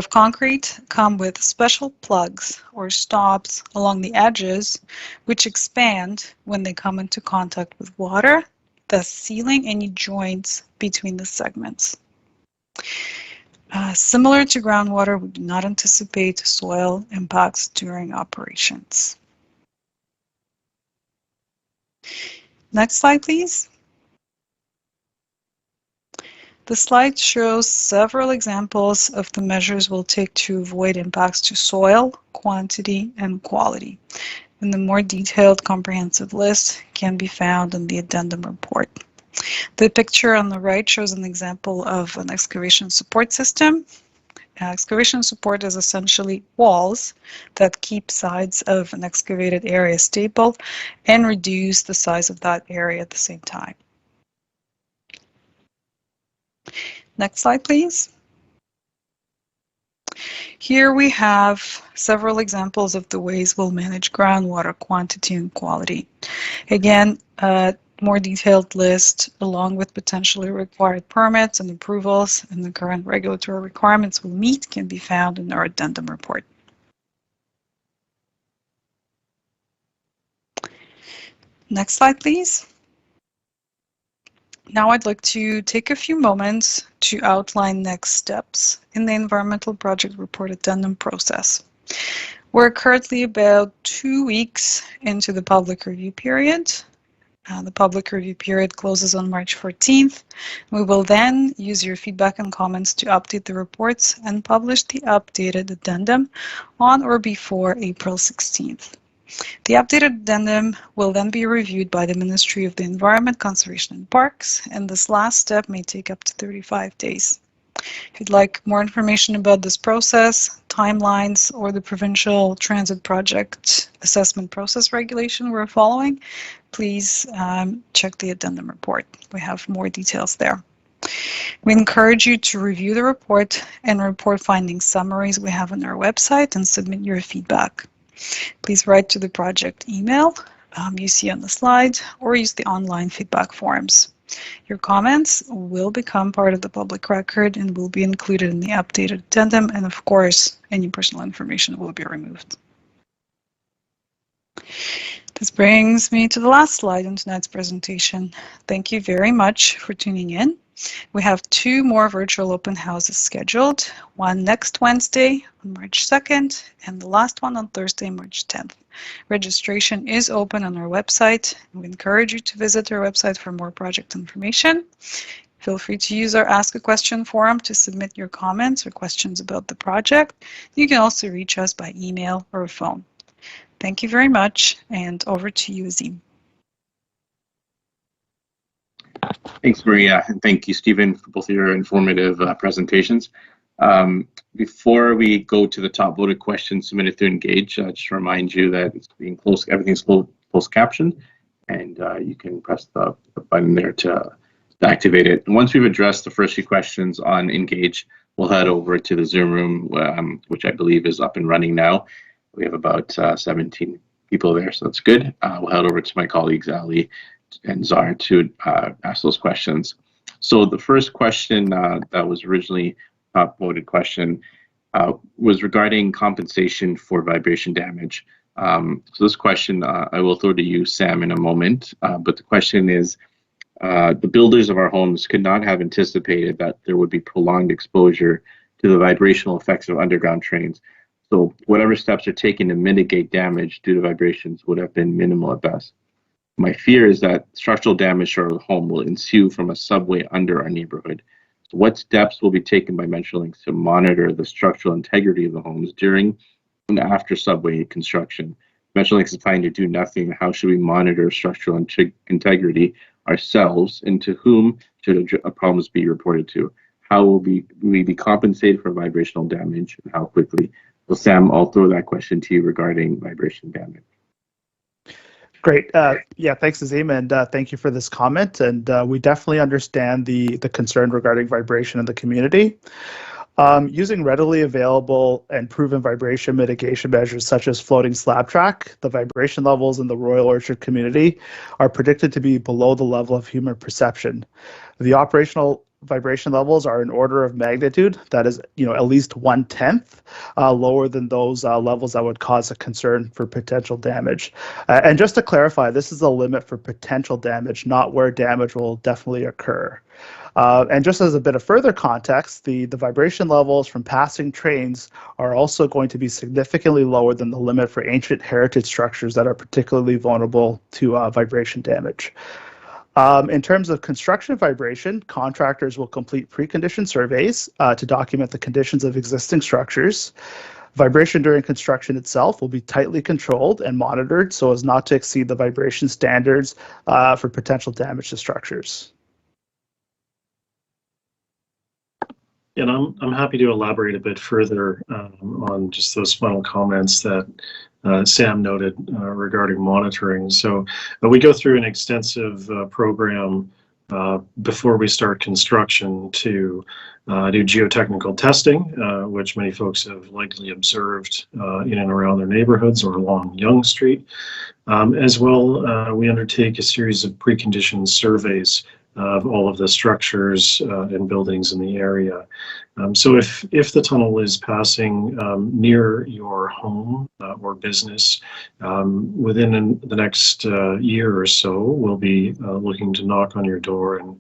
concrete come with special plugs or stops along the edges, which expand when they come into contact with water, thus sealing any joints between the segments. Similar to groundwater, we do not anticipate soil impacts during operations. Next slide, please. The slide shows several examples of the measures we'll take to avoid impacts to soil, quantity, and quality. And the more detailed comprehensive list can be found in the addendum report. The picture on the right shows an example of an excavation support system. Excavation support is essentially walls that keep sides of an excavated area stable and reduce the size of that area at the same time. Next slide, please. Here we have several examples of the ways we'll manage groundwater quantity and quality. Again, a more detailed list along with potentially required permits and approvals and the current regulatory requirements we'll meet can be found in our addendum report. Next slide, please. Now I'd like to take a few moments to outline next steps in the environmental project report addendum process. We're currently about 2 weeks into the public review period. The public review period closes on March 14th. We will then use your feedback and comments to update the reports and publish the updated addendum on or before April 16th. The updated addendum will then be reviewed by the Ministry of the Environment, Conservation and Parks, and this last step may take up to 35 days. If you'd like more information about this process, timelines, or the Provincial Transit Project Assessment Process Regulation we're following, please check the addendum report. We have more details there. We encourage you to review the report and report finding summaries we have on our website and submit your feedback. Please write to the project email you see on the slide or use the online feedback forms. Your comments will become part of the public record and will be included in the updated addendum, and of course, any personal information will be removed. This brings me to the last slide in tonight's presentation. Thank you very much for tuning in. We have 2 more virtual open houses scheduled, one next Wednesday on March 2nd and the last one on Thursday, March 10th. Registration is open on our website. We encourage you to visit our website for more project information. Feel free to use our Ask a Question forum to submit your comments or questions about the project. You can also reach us by email or phone. Thank you very much, and over to you, Azim. Thanks, Maria, and thank you, Stephen, for both of your informative presentations. Before we go to the top voted questions submitted through Engage, just to remind you that it's being everything's closed captioned, and you can press the button there to activate it. And once we've addressed the first few questions on Engage, we'll head over to the Zoom room, which I believe is up and running now. We have about 17 people there, so that's good. We'll head over to my colleagues, Ali and Zar, to ask those questions. So the first question that was originally top voted question was regarding compensation for vibration damage. So this question I will throw to you, Sam, in a moment. But the question is, the builders of our homes could not have anticipated that there would be prolonged exposure to the vibrational effects of underground trains. So whatever steps are taken to mitigate damage due to vibrations would have been minimal at best. My fear is that structural damage to our home will ensue from a subway under our neighborhood. So what steps will be taken by Metrolinx to monitor the structural integrity of the homes during and after subway construction? Metrolinx is planning to do nothing. How should we monitor structural integrity ourselves, and to whom should problems be reported to? How will we be compensated for vibrational damage, and how quickly? Well, Sam, I'll throw that question to you regarding vibration damage. Great. Yeah, thanks, Azim, and thank you for this comment. And we definitely understand the concern regarding vibration in the community. Using readily available and proven vibration mitigation measures such as floating slab track, the vibration levels in the Royal Orchard community are predicted to be below the level of human perception. The operational vibration levels are an order of magnitude that is, at least 1/10 lower than those levels that would cause a concern for potential damage. And just to clarify, this is a limit for potential damage, not where damage will definitely occur. And just as a bit of further context, the vibration levels from passing trains are also going to be significantly lower than the limit for ancient heritage structures that are particularly vulnerable to vibration damage. In terms of construction vibration, contractors will complete precondition surveys to document the conditions of existing structures. Vibration during construction itself will be tightly controlled and monitored so as not to exceed the vibration standards for potential damage to structures. And I'm happy to elaborate a bit further on just those final comments that Sam noted regarding monitoring. So we go through an extensive program before we start construction to do geotechnical testing, which many folks have likely observed in and around their neighborhoods or along Yonge Street. As well, we undertake a series of precondition surveys of all of the structures and buildings in the area. So if the tunnel is passing near your home or business, within the next year or so, we'll be looking to knock on your door and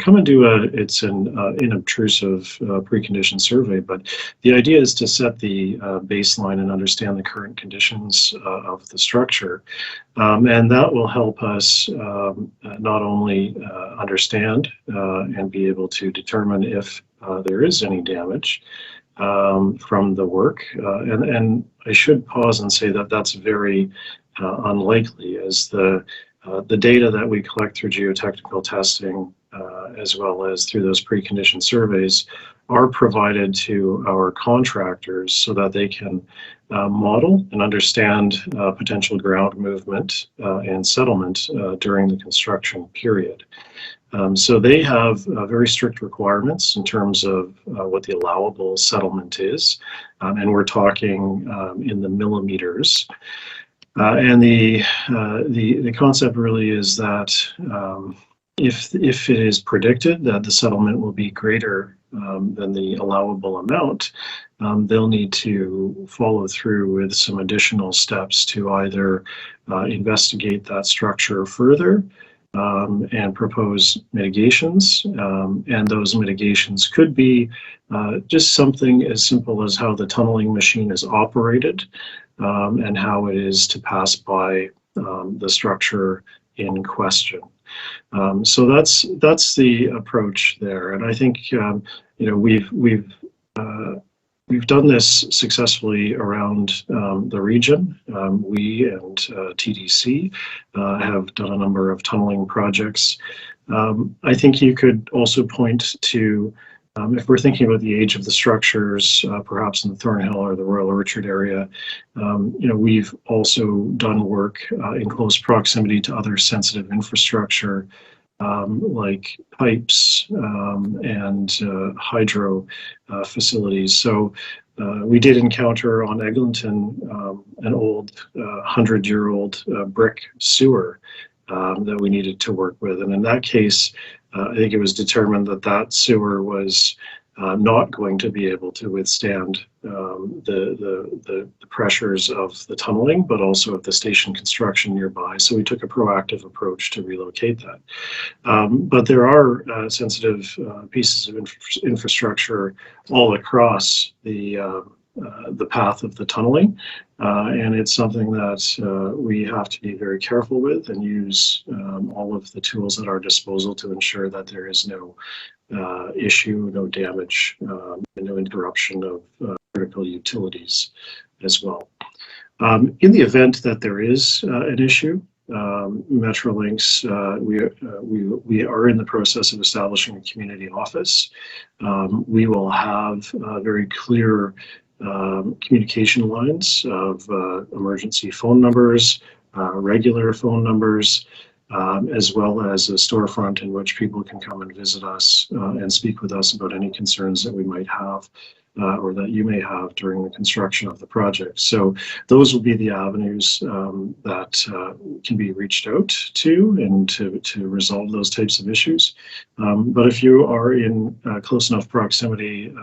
come and do it's an inobtrusive precondition survey. But the idea is to set the baseline and understand the current conditions of the structure. And that will help us not only understand and be able to determine if there is any damage from the work. And I should pause and say that that's very unlikely, as the data that we collect through geotechnical testing, as well as through those precondition surveys, are provided to our contractors so that they can model and understand potential ground movement and settlement during the construction period. So they have very strict requirements in terms of what the allowable settlement is, and we're talking in the millimeters. And the concept really is that if it is predicted that the settlement will be greater than the allowable amount, they'll need to follow through with some additional steps to either investigate that structure further and propose mitigations. And those mitigations could be just something as simple as how the tunneling machine is operated and how it is to pass by the structure in question. So that's the approach there, and I think we've done this successfully around the region. We and TDC have done a number of tunneling projects. I think you could also point to, if we're thinking about the age of the structures, perhaps in the Thornhill or the Royal Orchard area, we've also done work in close proximity to other sensitive infrastructure, like pipes and hydro facilities. So we did encounter on Eglinton an old 100-year-old brick sewer that we needed to work with. And in that case, I think it was determined that that sewer was not going to be able to withstand the pressures of the tunneling, but also of the station construction nearby. So we took a proactive approach to relocate that. But there are sensitive pieces of infrastructure all across the path of the tunneling, and it's something that we have to be very careful with and use all of the tools at our disposal to ensure that there is no issue, no damage, and no interruption of critical utilities as well. In the event that there is an issue, Metrolinx, we are in the process of establishing a community office. We will have very clear communication lines of emergency phone numbers, regular phone numbers, as well as a storefront in which people can come and visit us and speak with us about any concerns that we might have or that you may have during the construction of the project. So those will be the avenues that can be reached out to and to resolve those types of issues. But if you are in close enough proximity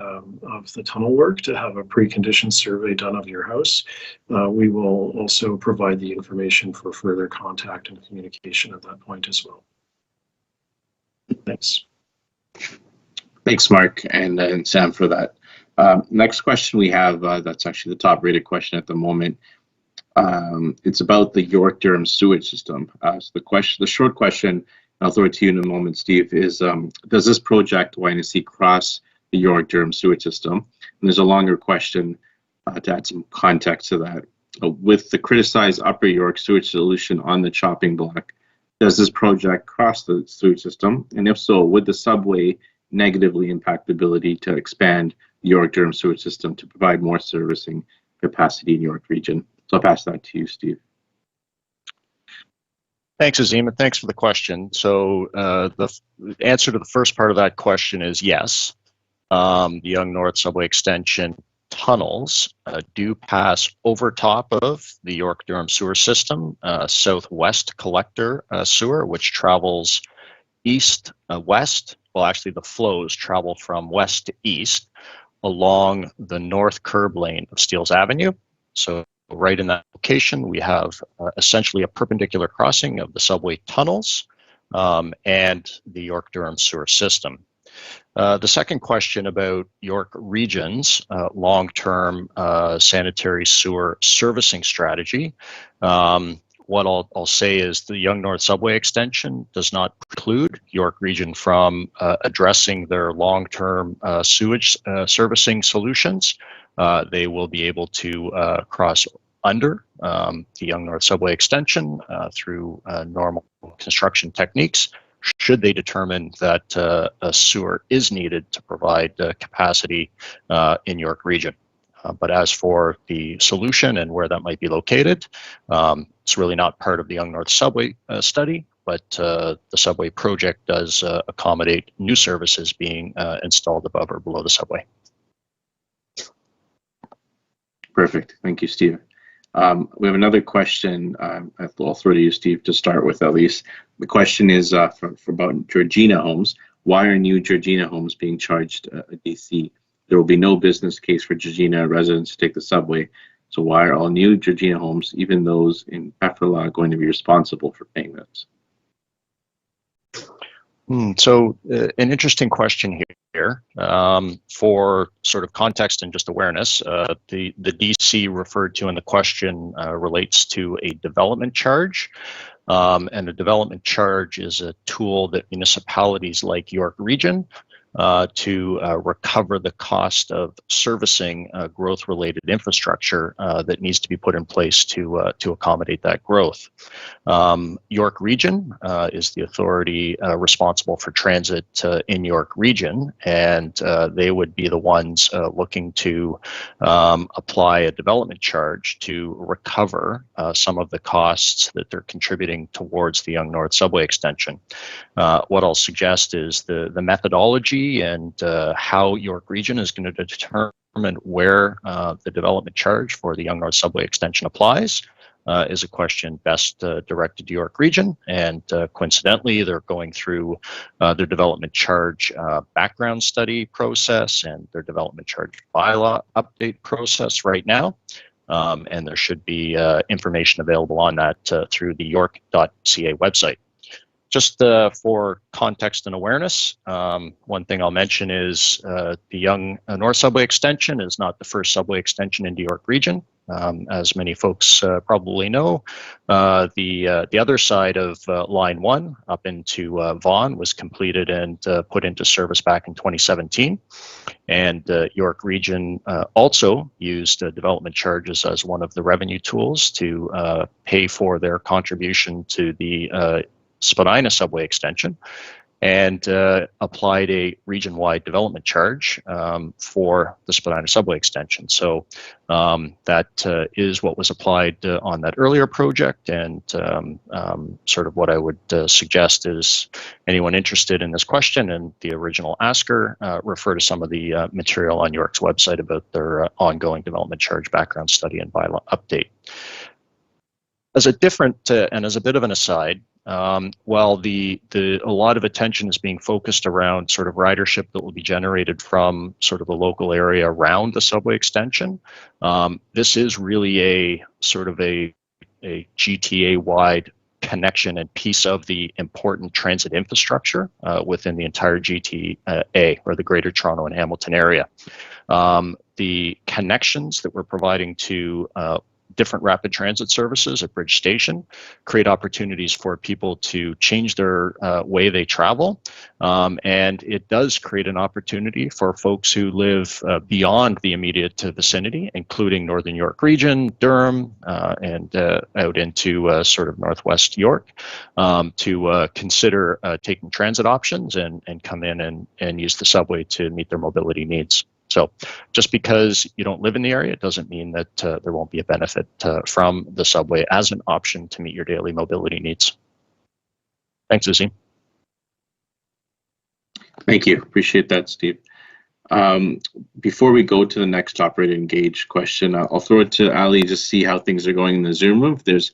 of the tunnel work to have a pre-condition survey done of your house, we will also provide the information for further contact and communication at that point as well. Thanks. Thanks, Mark and Sam, for that. Next question we have, that's actually the top rated question at the moment. It's about the York-Durham sewage system. So the short question, I'll throw it to you in a moment, Steve, is does this project YNC cross the York-Durham sewage system? And there's a longer question to add some context to that. With the criticized Upper York sewage solution on the chopping block, does this project cross the sewage system? And if so, would the subway negatively impact the ability to expand the York-Durham sewage system to provide more servicing capacity in York region? So I'll pass that to you, Steve. Thanks, Azim, and thanks for the question. So the answer to the first part of that question is yes. The Yonge North Subway Extension tunnels do pass over top of the York-Durham sewer system, southwest collector sewer, which travels east-west. Well, actually, the flows travel from west to east along the north curb lane of Steeles Avenue. So right in that location, we have essentially a perpendicular crossing of the subway tunnels and the York-Durham sewer system. The second question about York Region's long-term sanitary sewer servicing strategy. What I'll say is the Yonge North Subway Extension does not preclude York Region from addressing their long-term sewage servicing solutions. They will be able to cross under the Yonge North Subway Extension through normal construction techniques, should they determine that a sewer is needed to provide capacity in York Region. But as for the solution and where that might be located, it's really not part of the Yonge North Subway study, but the subway project does accommodate new services being installed above or below the subway. Perfect. Thank you, Steve. We have another question. I'll throw to you, Steve, to start with at least. The question is for about Georgina homes. Why are new Georgina homes being charged a DC? There will be no business case for Georgina residents to take the subway. So why are all new Georgina homes, even those in Pefferlaw, going to be responsible for paying this? So an interesting question here. For sort of context and just awareness, the DC referred to in the question relates to a development charge. And a development charge is a tool that municipalities like York Region to recover the cost of servicing growth-related infrastructure that needs to be put in place to accommodate that growth. York Region is the authority responsible for transit in York Region, and they would be the ones looking to apply a development charge to recover some of the costs that they're contributing towards the Yonge North Subway Extension. What I'll suggest is the methodology and how York Region is going to determine where the development charge for the Yonge North Subway Extension applies is a question best directed to York Region, and coincidentally, they're going through their development charge background study process and their development charge bylaw update process right now. And there should be information available on that through the york.ca website. Just for context and awareness, one thing I'll mention is the Yonge North Subway Extension is not the first subway extension into York Region. As many folks probably know, the other side of Line 1 up into Vaughan was completed and put into service back in 2017. And York Region also used development charges as one of the revenue tools to pay for their contribution to the Spadina subway extension, and applied a region-wide development charge for the Spadina subway extension. So that is what was applied on that earlier project, and sort of what I would suggest is anyone interested in this question and the original asker, refer to some of the material on York's website about their ongoing development charge background study and bylaw update. As a different and as a bit of an aside, while a lot of attention is being focused around sort of ridership that will be generated from sort of the local area around the subway extension, this is really a sort of a GTA-wide connection and piece of the important transit infrastructure within the entire GTA, or the Greater Toronto and Hamilton area. The connections that we're providing to different rapid transit services at Bridge Station create opportunities for people to change their way they travel. And it does create an opportunity for folks who live beyond the immediate vicinity, including Northern York Region, Durham, and out into sort of Northwest York, to consider taking transit options and come in and use the subway to meet their mobility needs. So just because you don't live in the area, it doesn't mean that there won't be a benefit from the subway as an option to meet your daily mobility needs. Thanks, Azim. Thank you. Appreciate that, Steve. Before we go to the next operator engaged question, I'll throw it to Ali to see how things are going in the Zoom room. If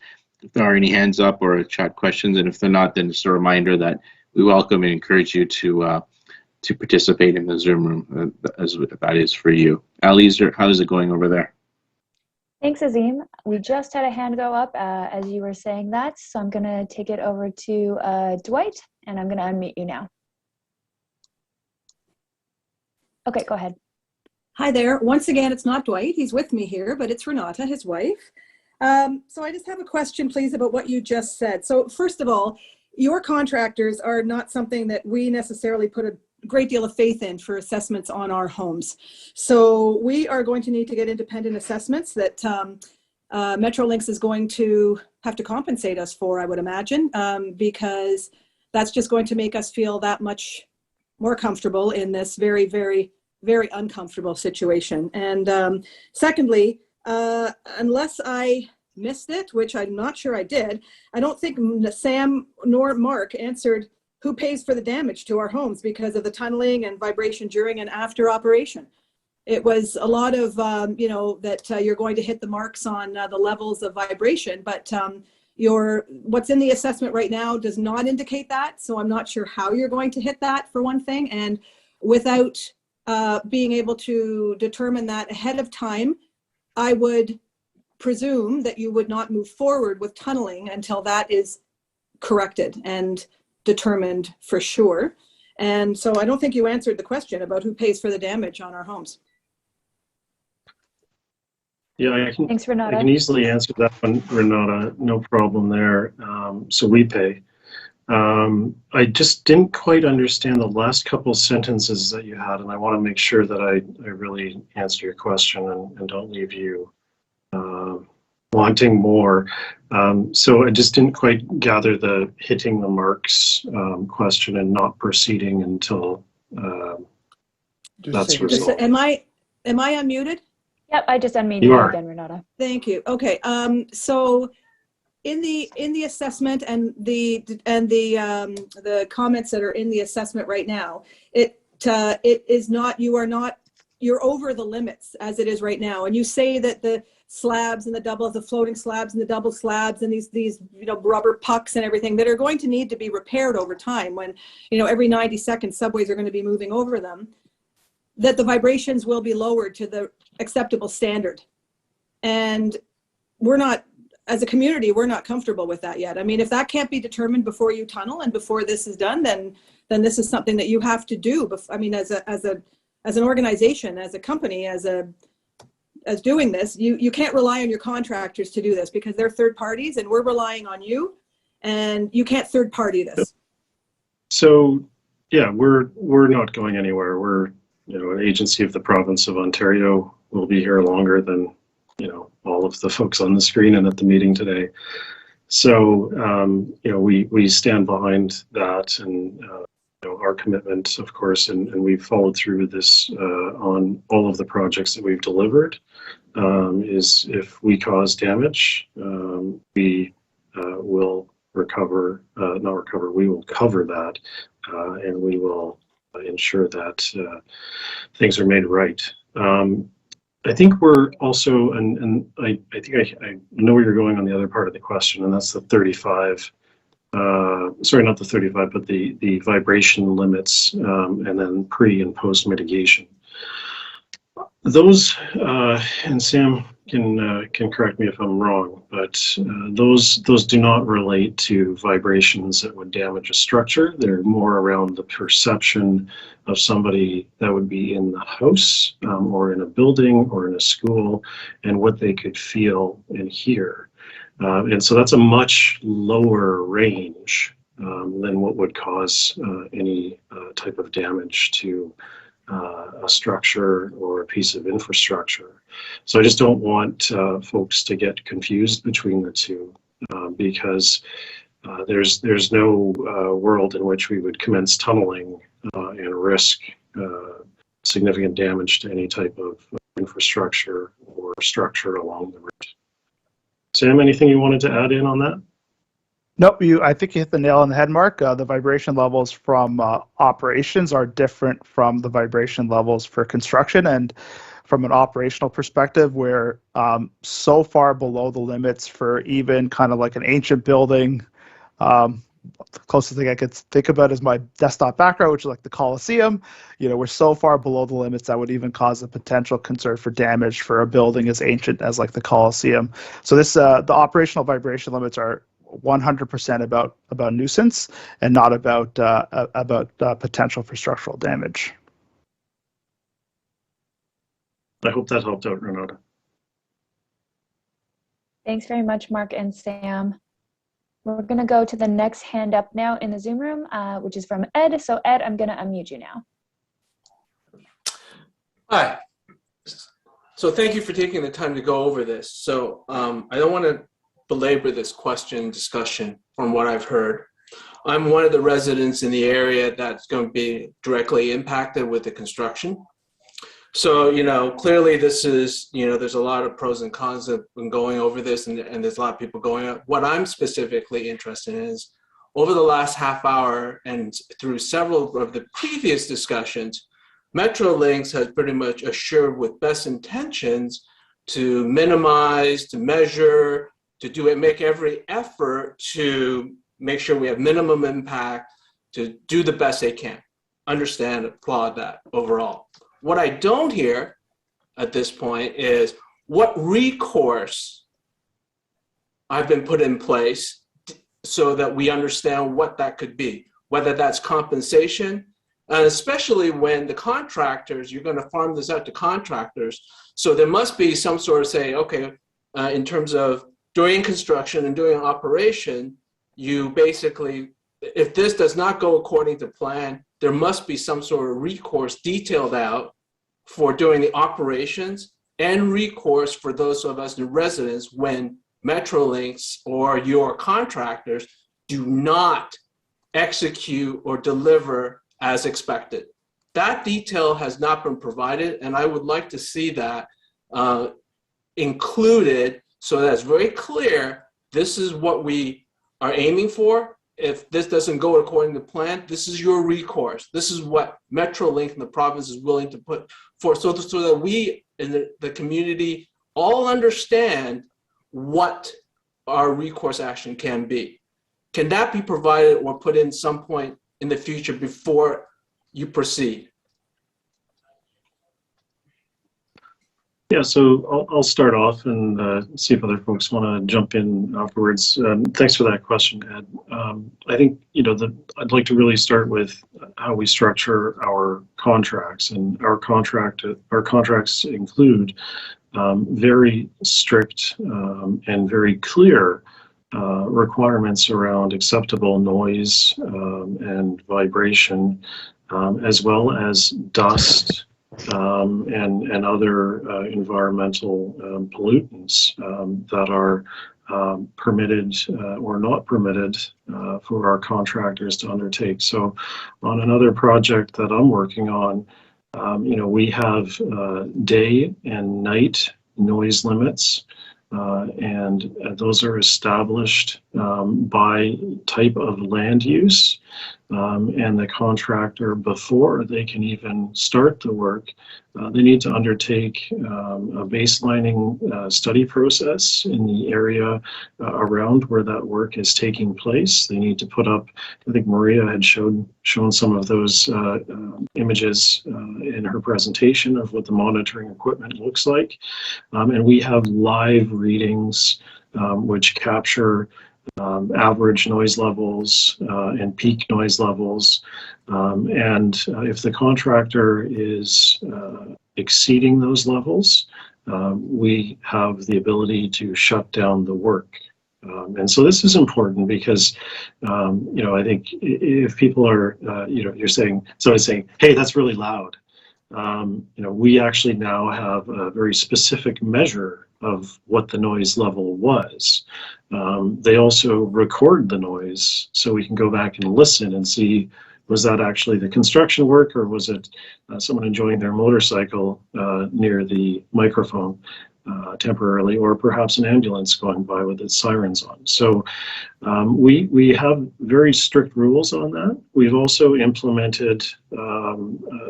there are any hands up or chat questions, and if they're not, then just a reminder that we welcome and encourage you to participate in the Zoom room, as that is for you. Ali, how is it going over there? Thanks, Azim. We just had a hand go up as you were saying that, so I'm going to take it over to Dwight, and I'm going to unmute you now. Okay, go ahead. Hi there. Once again, it's not Dwight. He's with me here, but it's Renata, his wife. So I just have a question, please, about what you just said. So first of all, your contractors are not something that we necessarily put a great deal of faith in for assessments on our homes. So we are going to need to get independent assessments that Metrolinx is going to have to compensate us for, I would imagine, because that's just going to make us feel that much more comfortable in this very, very, very uncomfortable situation. And secondly, unless I missed it, which I'm not sure I did, I don't think Sam nor Mark answered who pays for the damage to our homes because of the tunneling and vibration during and after operation. It was a lot of, that you're going to hit the marks on the levels of vibration, but what's in the assessment right now does not indicate that. So I'm not sure how you're going to hit that, for one thing. And without being able to determine that ahead of time, I would presume that you would not move forward with tunneling until that is corrected and determined for sure. And so I don't think you answered the question about who pays for the damage on our homes. Yeah, Thanks, Renata. I can easily answer that one, Renata. No problem there. So we pay. I just didn't quite understand the last couple sentences that you had, and I want to make sure that I really answer your question and don't leave you wanting more. So I just didn't quite gather the hitting the marks question and not proceeding until that's resolved. Am I unmuted? Yep, I just unmuted you again, Renata. Thank you. Okay. So in the assessment and the comments that are in the assessment right now, it is not, you're over the limits as it is right now. And you say that slabs and the floating slabs and the double slabs and these rubber pucks and everything that are going to need to be repaired over time when every 90 seconds subways are going to be moving over them, that the vibrations will be lowered to the acceptable standard. And we're not, as a community, we're not comfortable with that yet. I mean, if that can't be determined before you tunnel and before this is done, then this is something that you have to do. I mean, as an organization, as a company, as doing this, you can't rely on your contractors to do this because they're third parties, and we're relying on you, and you can't third party this. So yeah, we're not going anywhere. We're an agency of the province of Ontario. We'll be here longer than all of the folks on the screen and at the meeting today. So we stand behind that, and our commitment, of course, and we've followed through this on all of the projects that we've delivered, is if we cause damage, we will we will cover that, and we will ensure that things are made right. I think we're also, and I think I know where you're going on the other part of the question, and that's the 35, sorry, not the 35, but the vibration limits, and then pre and post mitigation. Those, and Sam can correct me if I'm wrong, but those do not relate to vibrations that would damage a structure. They're more around the perception of somebody that would be in the house, or in a building or in a school, and what they could feel and hear. And so that's a much lower range than what would cause any type of damage to a structure or a piece of infrastructure. So I just don't want folks to get confused between the two, because there's no world in which we would commence tunneling and risk significant damage to any type of infrastructure or structure along the route. Sam, anything you wanted to add in on that? Nope, I think you hit the nail on the head, Mark. The vibration levels from operations are different from the vibration levels for construction, and from an operational perspective, we're so far below the limits for even kind of like an ancient building. The closest thing I could think about is my desktop background, which is like the Colosseum. We're so far below the limits that would even cause a potential concern for damage for a building as ancient as like the Colosseum. So this, the operational vibration limits are 100% about nuisance and not about potential for structural damage. I hope that helped out, Renata. Thanks very much, Mark and Sam. We're going to go to the next hand up now in the Zoom room, which is from Ed. So Ed, I'm going to unmute you now. Hi. So thank you for taking the time to go over this. So I don't want to belabor this discussion from what I've heard. I'm one of the residents in the area that's going to be directly impacted with the construction. So, clearly this is, there's a lot of pros and cons of going over this, and there's a lot of people going up. What I'm specifically interested in is, over the last half hour and through several of the previous discussions, Metrolinx has pretty much assured with best intentions to minimize, to measure, to make every effort to make sure we have minimum impact, to do the best they can. Understand, applaud that overall. What I don't hear at this point is what recourse I've been put in place so that we understand what that could be, whether that's compensation, and especially when the contractors, you're going to farm this out to contractors. So there must be some sort of say, okay, in terms of during construction and during operation, you basically, if this does not go according to plan, there must be some sort of recourse detailed out for doing the operations, and recourse for those of us in residents when Metrolinx or your contractors do not execute or deliver as expected. That detail has not been provided, and I would like to see that included so that it's very clear this is what we are aiming for. If this doesn't go according to plan, this is your recourse. This is what Metrolinx and the province is willing to put forth, so that we in the community all understand what our recourse action can be. Can that be provided or put in some point in the future before you proceed? Yeah, so I'll start off and see if other folks want to jump in afterwards. Thanks for that question, Ed. I think, I'd like to really start with how we structure our contracts, and our contracts include very strict and very clear requirements around acceptable noise and vibration, as well as dust and other environmental pollutants that are permitted or not permitted for our contractors to undertake. So on another project that I'm working on, we have day and night noise limits, and those are established by type of land use, and the contractor, before they can even start the work, they need to undertake a baselining study process in the area around where that work is taking place. They need to put up, I think Maria had shown some of those images in her presentation of what the monitoring equipment looks like. And we have live readings which capture average noise levels and peak noise levels. And if the contractor is exceeding those levels, we have the ability to shut down the work. And so this is important because, I think if people are, you're saying, somebody's saying, hey, that's really loud. We actually now have a very specific measure of what the noise level was. They also record the noise, so we can go back and listen and see, was that actually the construction work, or was it someone enjoying their motorcycle near the microphone temporarily, or perhaps an ambulance going by with its sirens on. So we have very strict rules on that. We've also implemented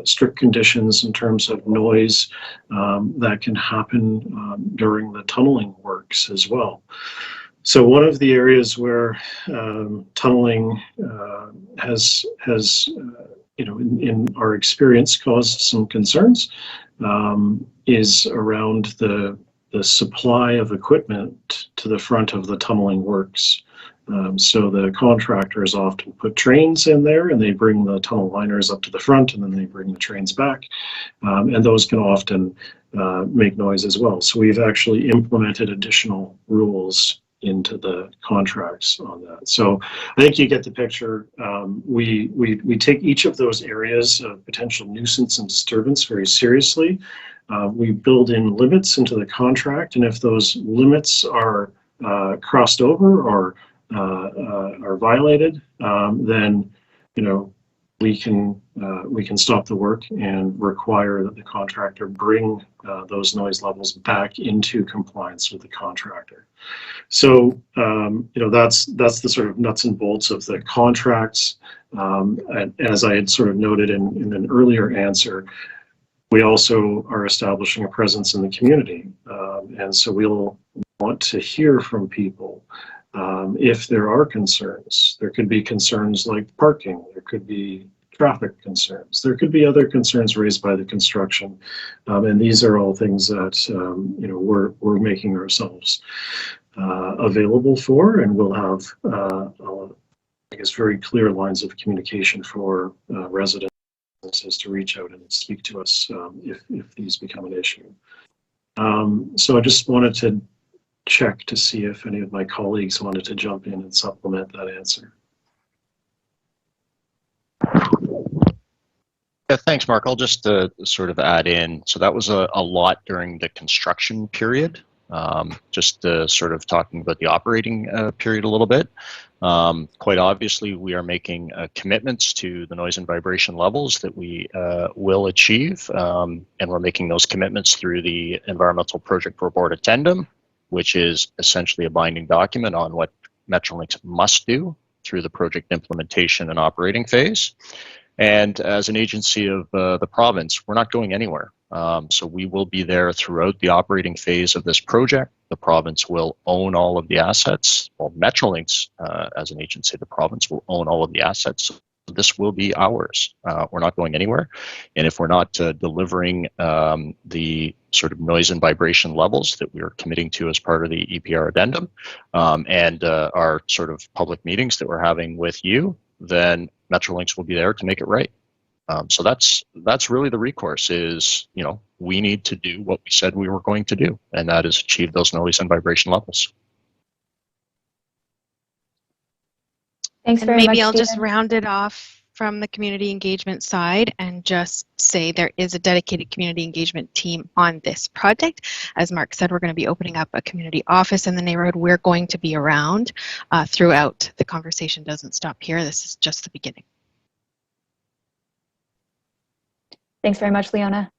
strict conditions in terms of noise that can happen during the tunneling works as well. So one of the areas where tunneling has in our experience caused some concerns is around the supply of equipment to the front of the tunneling works. So the contractors often put trains in there, and they bring the tunnel liners up to the front, and then they bring the trains back. And those can often make noise as well. So we've actually implemented additional rules into the contracts on that. So I think you get the picture. We take each of those areas of potential nuisance and disturbance very seriously. We build in limits into the contract, and if those limits are crossed over or are violated, then we can stop the work and require that the contractor bring those noise levels back into compliance with the contractor. So that's the sort of nuts and bolts of the contracts. And as I had sort of noted in an earlier answer, we also are establishing a presence in the community, and so we'll want to hear from people if there are concerns. There could be concerns like parking, there could be traffic concerns, there could be other concerns raised by the construction, and these are all things that we're making ourselves available for, and we'll have I guess very clear lines of communication for residents to reach out and speak to us if these become an issue. So I just wanted to check to see if any of my colleagues wanted to jump in and supplement that answer. Yeah, thanks, Mark. I'll just sort of add in. So that was a lot during the construction period. Just sort of talking about the operating period a little bit. Quite obviously, we are making commitments to the noise and vibration levels that we will achieve, and we're making those commitments through the Environmental Project Report Addendum, which is essentially a binding document on what Metrolinx must do through the project implementation and operating phase. And as an agency of the province, we're not going anywhere. So we will be there throughout the operating phase of this project. The province will own all of the assets. Well, Metrolinx, as an agency of the province, will own all of the assets. This will be ours. We're not going anywhere. And if we're not delivering the sort of noise and vibration levels that we're committing to as part of the EPR addendum and our sort of public meetings that we're having with you, then Metrolinx will be there to make it right. So that's really the recourse is, you know, we need to do what we said we were going to do, and that is achieve those noise and vibration levels. Thanks very maybe much, I'll just Stephen. round it off from the community engagement side and just say there is a dedicated community engagement team on this project. As Mark said, we're going to be opening up a community office in the neighborhood. We're going to be around throughout. The conversation doesn't stop here. This is just the beginning. Thanks very much, Leona.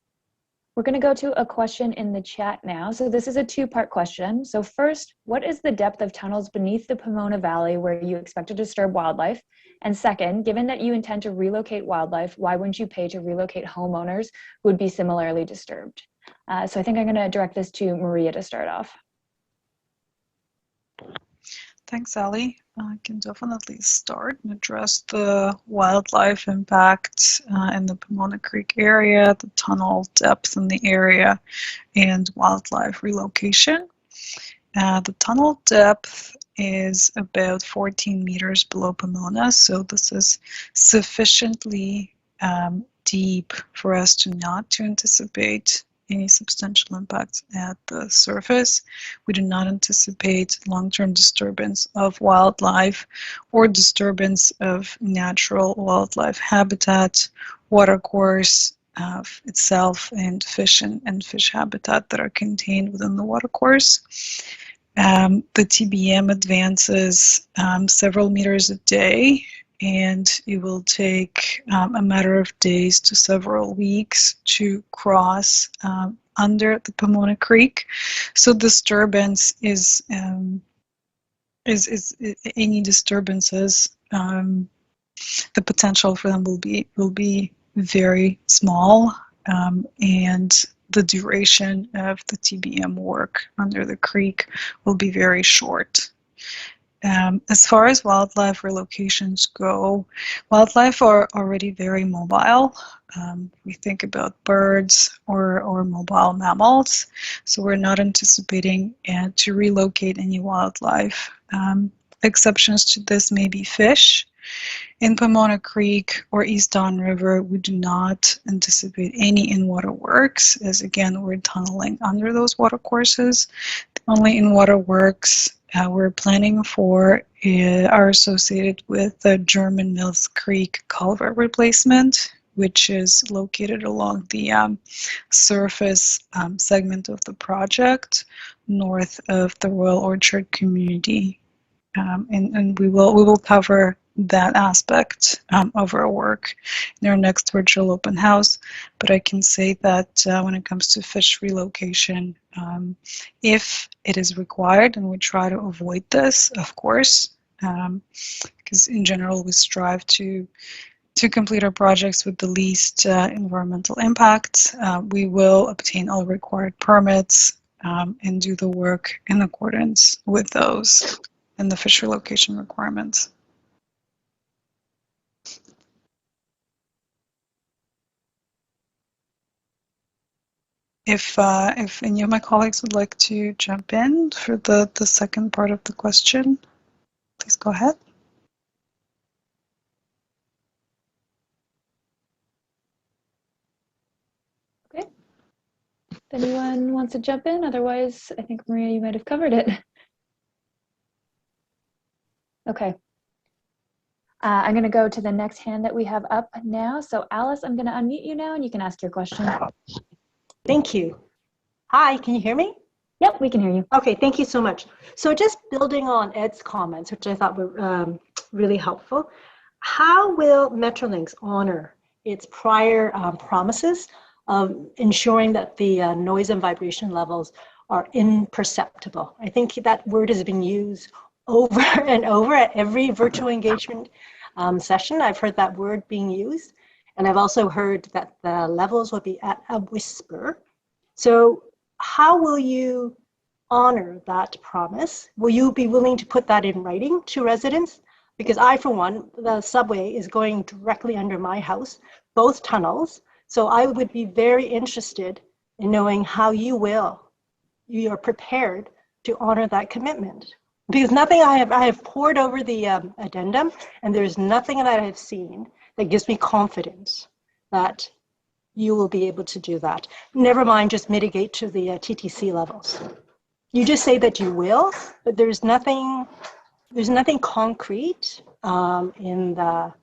We're going to go to a question in the chat now. So this is a two-part question. So first, what is the depth of tunnels beneath the Pomona Valley where you expect to disturb wildlife? And second, given that you intend to relocate wildlife, why wouldn't you pay to relocate homeowners who would be similarly disturbed? So I think I'm going to direct this to Maria to start off. Thanks, Ali. I can definitely start and address the wildlife impact in the Pomona Creek area, the tunnel depth in the area, and wildlife relocation. The tunnel depth is about 14 meters below Pomona, so this is sufficiently deep for us to anticipate any substantial impacts at the surface. We do not anticipate long-term disturbance of wildlife or disturbance of natural wildlife habitat, watercourse itself, and fish habitat that are contained within the watercourse. The TBM advances several meters a day, and it will take a matter of days to several weeks to cross under the Pomona Creek. So disturbance is any disturbances. The potential for them will be very small, and the duration of the TBM work under the creek will be very short. As far as wildlife relocations go, wildlife are already very mobile. We think about birds or mobile mammals, so we're not anticipating to relocate any wildlife. Exceptions to this may be fish. In Pomona Creek or East Don River, we do not anticipate any in-water works, as again, we're tunneling under those water courses. The only in-water works we're planning for are associated with the German Mills Creek culvert replacement, which is located along the surface segment of the project north of the Royal Orchard community. And we will cover that aspect of our work in our next virtual open house. But I can say that when it comes to fish relocation, if it is required, and we try to avoid this, of course, because in general we strive to complete our projects with the least environmental impact, we will obtain all required permits and do the work in accordance with those and the fish relocation requirements. If any of my colleagues would like to jump in for the second part of the question, please go ahead. Okay. If anyone wants to jump in, otherwise, I think Maria, you might have covered it. Okay. I'm going to go to the next hand that we have up now. So Alice, I'm going to unmute you now and you can ask your question. Thank you. Hi, can you hear me? Yep, we can hear you. Okay, thank you so much. So just building on Ed's comments, which I thought were really helpful, how will Metrolinx honor its prior promises of ensuring that the noise and vibration levels are imperceptible? I think that word has been used over and over at every virtual engagement session. I've heard that word being used. And I've also heard that the levels will be at a whisper. So how will you honor that promise? Will you be willing to put that in writing to residents? Because I, for one, the subway is going directly under my house, both tunnels. So I would be very interested in knowing how you are prepared to honor that commitment. Because nothing I have poured over the addendum, and there's nothing that I have seen that gives me confidence that you will be able to do that. Never mind just mitigate to the TTC levels. You just say that you will, but there's nothing concrete in the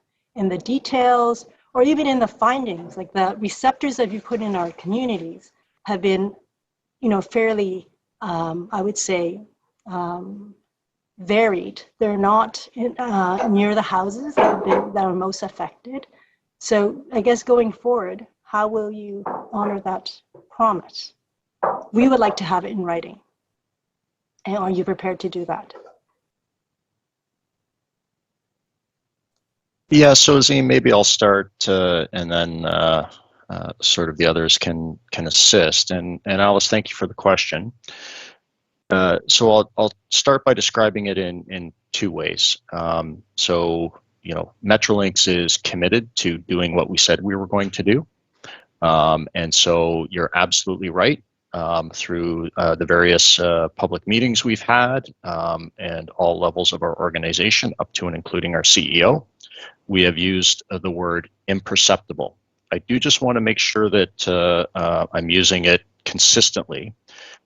details or even in the findings. Like the receptors that you put in our communities have been, fairly, I would say, varied. They're not near the houses that are most affected. So I guess going forward, how will you honor that promise? We would like to have it in writing. And are you prepared to do that? Yeah, so Azim, maybe I'll start and then sort of the others can assist. And Alice, thank you for the question. So I'll start by describing it in two ways. Metrolinx is committed to doing what we said we were going to do. And so you're absolutely right. Through the various public meetings we've had and all levels of our organization, up to and including our CEO, we have used the word imperceptible. I do just want to make sure that I'm using it consistently.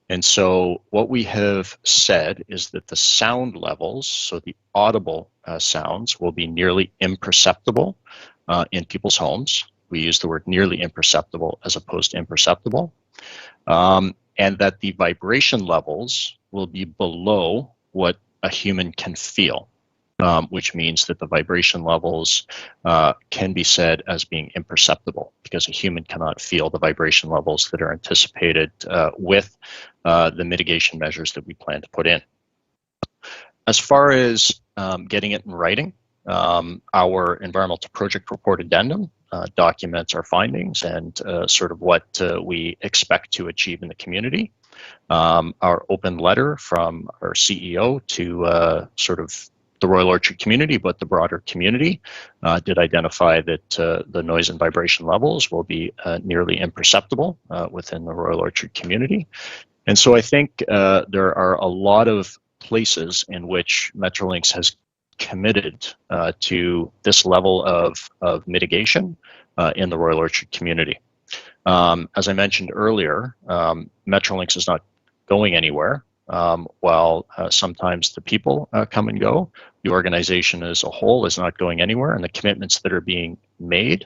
And so what we have said is that the sound levels, so the audible sounds, will be nearly imperceptible in people's homes. We use the word nearly imperceptible as opposed to imperceptible. And that the vibration levels will be below what a human can feel, which means that the vibration levels can be said as being imperceptible because a human cannot feel the vibration levels that are anticipated with the mitigation measures that we plan to put in. As far as getting it in writing, our environmental project report addendum documents our findings and sort of what we expect to achieve in the community. Our open letter from our CEO to sort of the Royal Orchard community, but the broader community, did identify that the noise and vibration levels will be nearly imperceptible within the Royal Orchard community. And so I think there are a lot of places in which Metrolinx has committed to this level of mitigation in the Royal Orchard community. As I mentioned earlier, Metrolinx is not going anywhere. While sometimes the people come and go, the organization as a whole is not going anywhere, and the commitments that are being made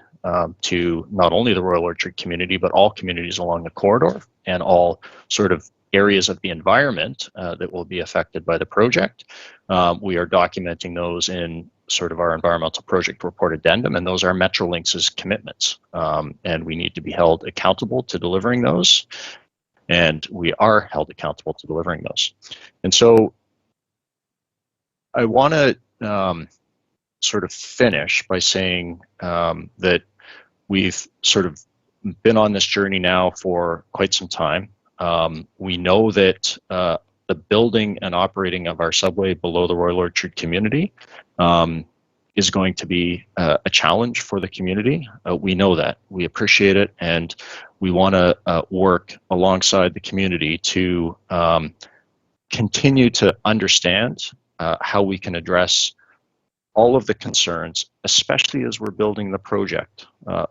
to not only the Royal Orchard community, but all communities along the corridor and all sort of areas of the environment that will be affected by the project. We are documenting those in sort of our environmental project report addendum, and those are Metrolinx's commitments. And we need to be held accountable to delivering those. And we are held accountable to delivering those. And so I want to sort of finish by saying that we've sort of been on this journey now for quite some time. We know that the building and operating of our subway below the Royal Orchard community is going to be a challenge for the community. We know that. We appreciate it, and we want to work alongside the community to continue to understand how we can address all of the concerns, especially as we're building the project.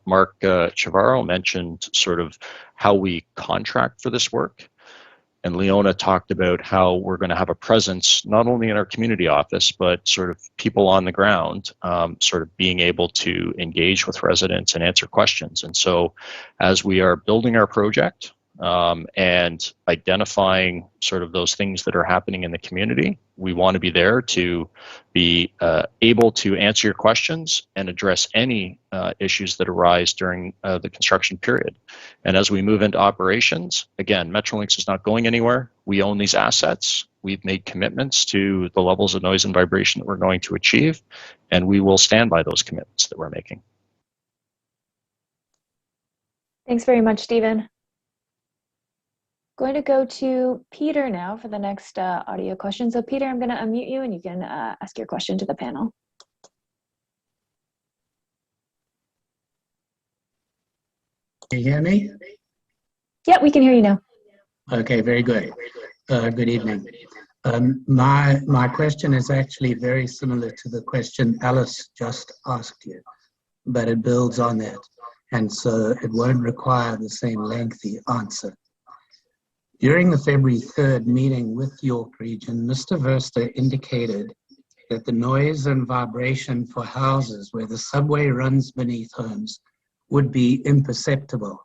Mark Chavarro mentioned sort of how we contract for this work. And Leona talked about how we're going to have a presence not only in our community office, but sort of people on the ground, sort of being able to engage with residents and answer questions. And so as we are building our project and identifying sort of those things that are happening in the community, we want to be there to be able to answer your questions and address any issues that arise during the construction period. And as we move into operations, again, Metrolinx is not going anywhere. We own these assets. We've made commitments to the levels of noise and vibration that we're going to achieve, and we will stand by those commitments that we're making. Thanks very much, Stephen. Going to go to Peter now for the next audio question. So Peter, I'm going to unmute you and you can ask your question to the panel. Can you hear me? Yeah, we can hear you now. Okay, very good. Good evening. My question is actually very similar to the question Alice just asked you, but it builds on that. And so it won't require the same lengthy answer. During the February 3rd meeting with York Region, Mr. Verster indicated that the noise and vibration for houses where the subway runs beneath homes would be imperceptible.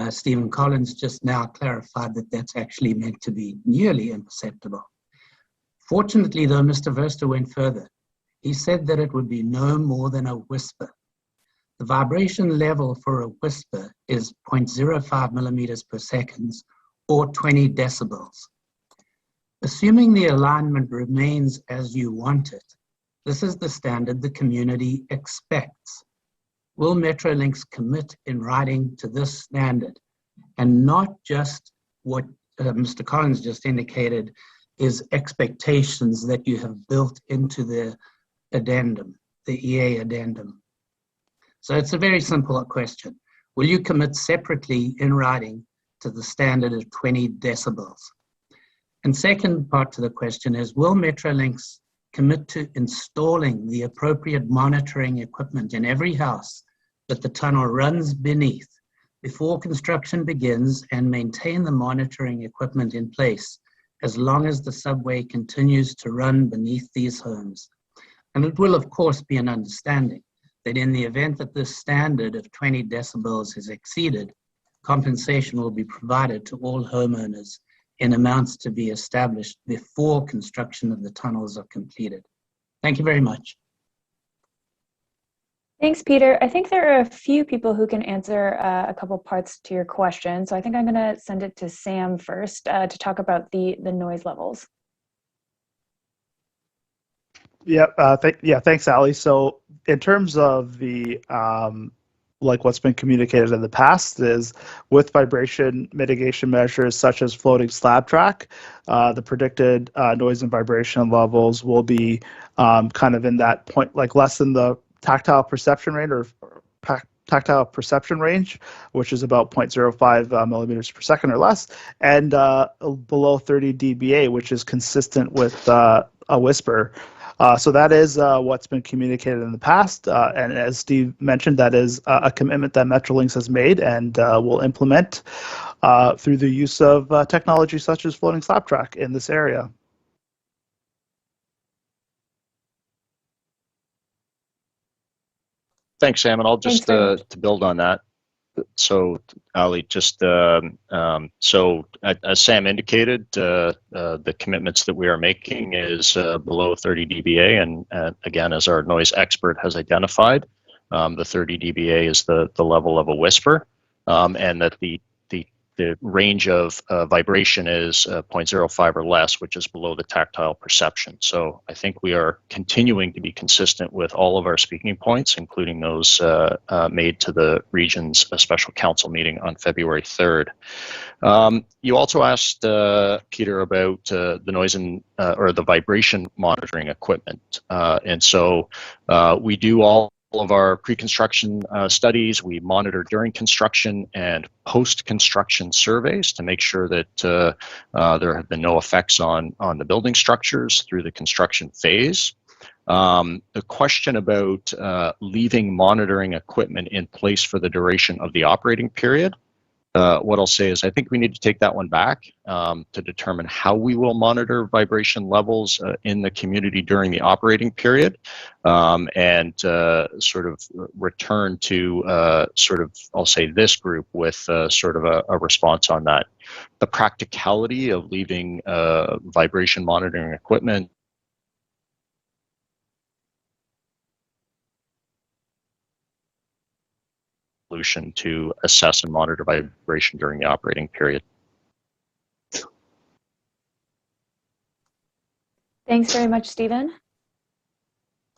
Stephen Collins just now clarified that that's actually meant to be nearly imperceptible. Fortunately, though, Mr. Verster went further. He said that it would be no more than a whisper. The vibration level for a whisper is 0.05 millimeters per second, or 20 decibels. Assuming the alignment remains as you want it, this is the standard the community expects. Will Metrolinx commit in writing to this standard, and not just what Mr. Collins just indicated is expectations that you have built into the addendum, the EA addendum? So it's a very simple question. Will you commit separately in writing to the standard of 20 decibels? And second part to the question is, will Metrolinx commit to installing the appropriate monitoring equipment in every house that the tunnel runs beneath before construction begins, and maintain the monitoring equipment in place as long as the subway continues to run beneath these homes? And it will, of course, be an understanding that in the event that this standard of 20 decibels is exceeded, compensation will be provided to all homeowners in amounts to be established before construction of the tunnels are completed. Thank you very much. Thanks, Peter. I think there are a few people who can answer a couple parts to your question. So I think I'm going to send it to Sam first to talk about the noise levels. Thanks, Ali. So in terms of the like what's been communicated in the past is with vibration mitigation measures such as floating slab track, the predicted noise and vibration levels will be kind of in that point, like less than the tactile perception range or tactile perception range, which is about 0.05 millimeters per second or less, and below 30 dBA, which is consistent with a whisper. So that is what's been communicated in the past, and as Steve mentioned, that is a commitment that Metrolinx has made and will implement through the use of technology such as floating slab track in this area. Thanks, Sam, and I'll just to build on that. So, Ali, just so as Sam indicated, the commitments that we are making is below 30 dBA, and again, as our noise expert has identified, the 30 dBA is the level of a whisper, and that the range of vibration is 0.05 or less, which is below the tactile perception. So I think we are continuing to be consistent with all of our speaking points, including those made to the region's special council meeting on February 3rd. You also asked, Peter, about the noise and or the vibration monitoring equipment. And so we do all of our pre-construction studies. We monitor during construction and post-construction surveys to make sure that there have been no effects on the building structures through the construction phase. The question about leaving monitoring equipment in place for the duration of the operating period, what I'll say is I think we need to take that one back to determine how we will monitor vibration levels in the community during the operating period, and sort of return to sort of, I'll say, this group with sort of a response on that. The practicality of leaving vibration monitoring equipment to assess and monitor vibration during the operating period. Thanks very much, Stephen.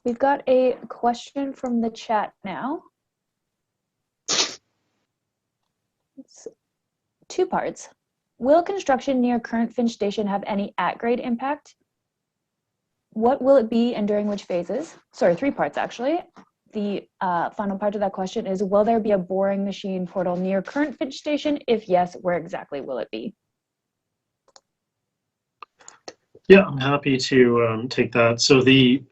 We've got a question from the chat now. It's 2 parts. Will construction near current Finch station have any at-grade impact? What will it be and during which phases? Sorry, 3 parts actually. The final part of that question is, will there be a boring machine portal near current Finch station? If yes, where exactly will it be? Yeah, I'm happy to take that. So the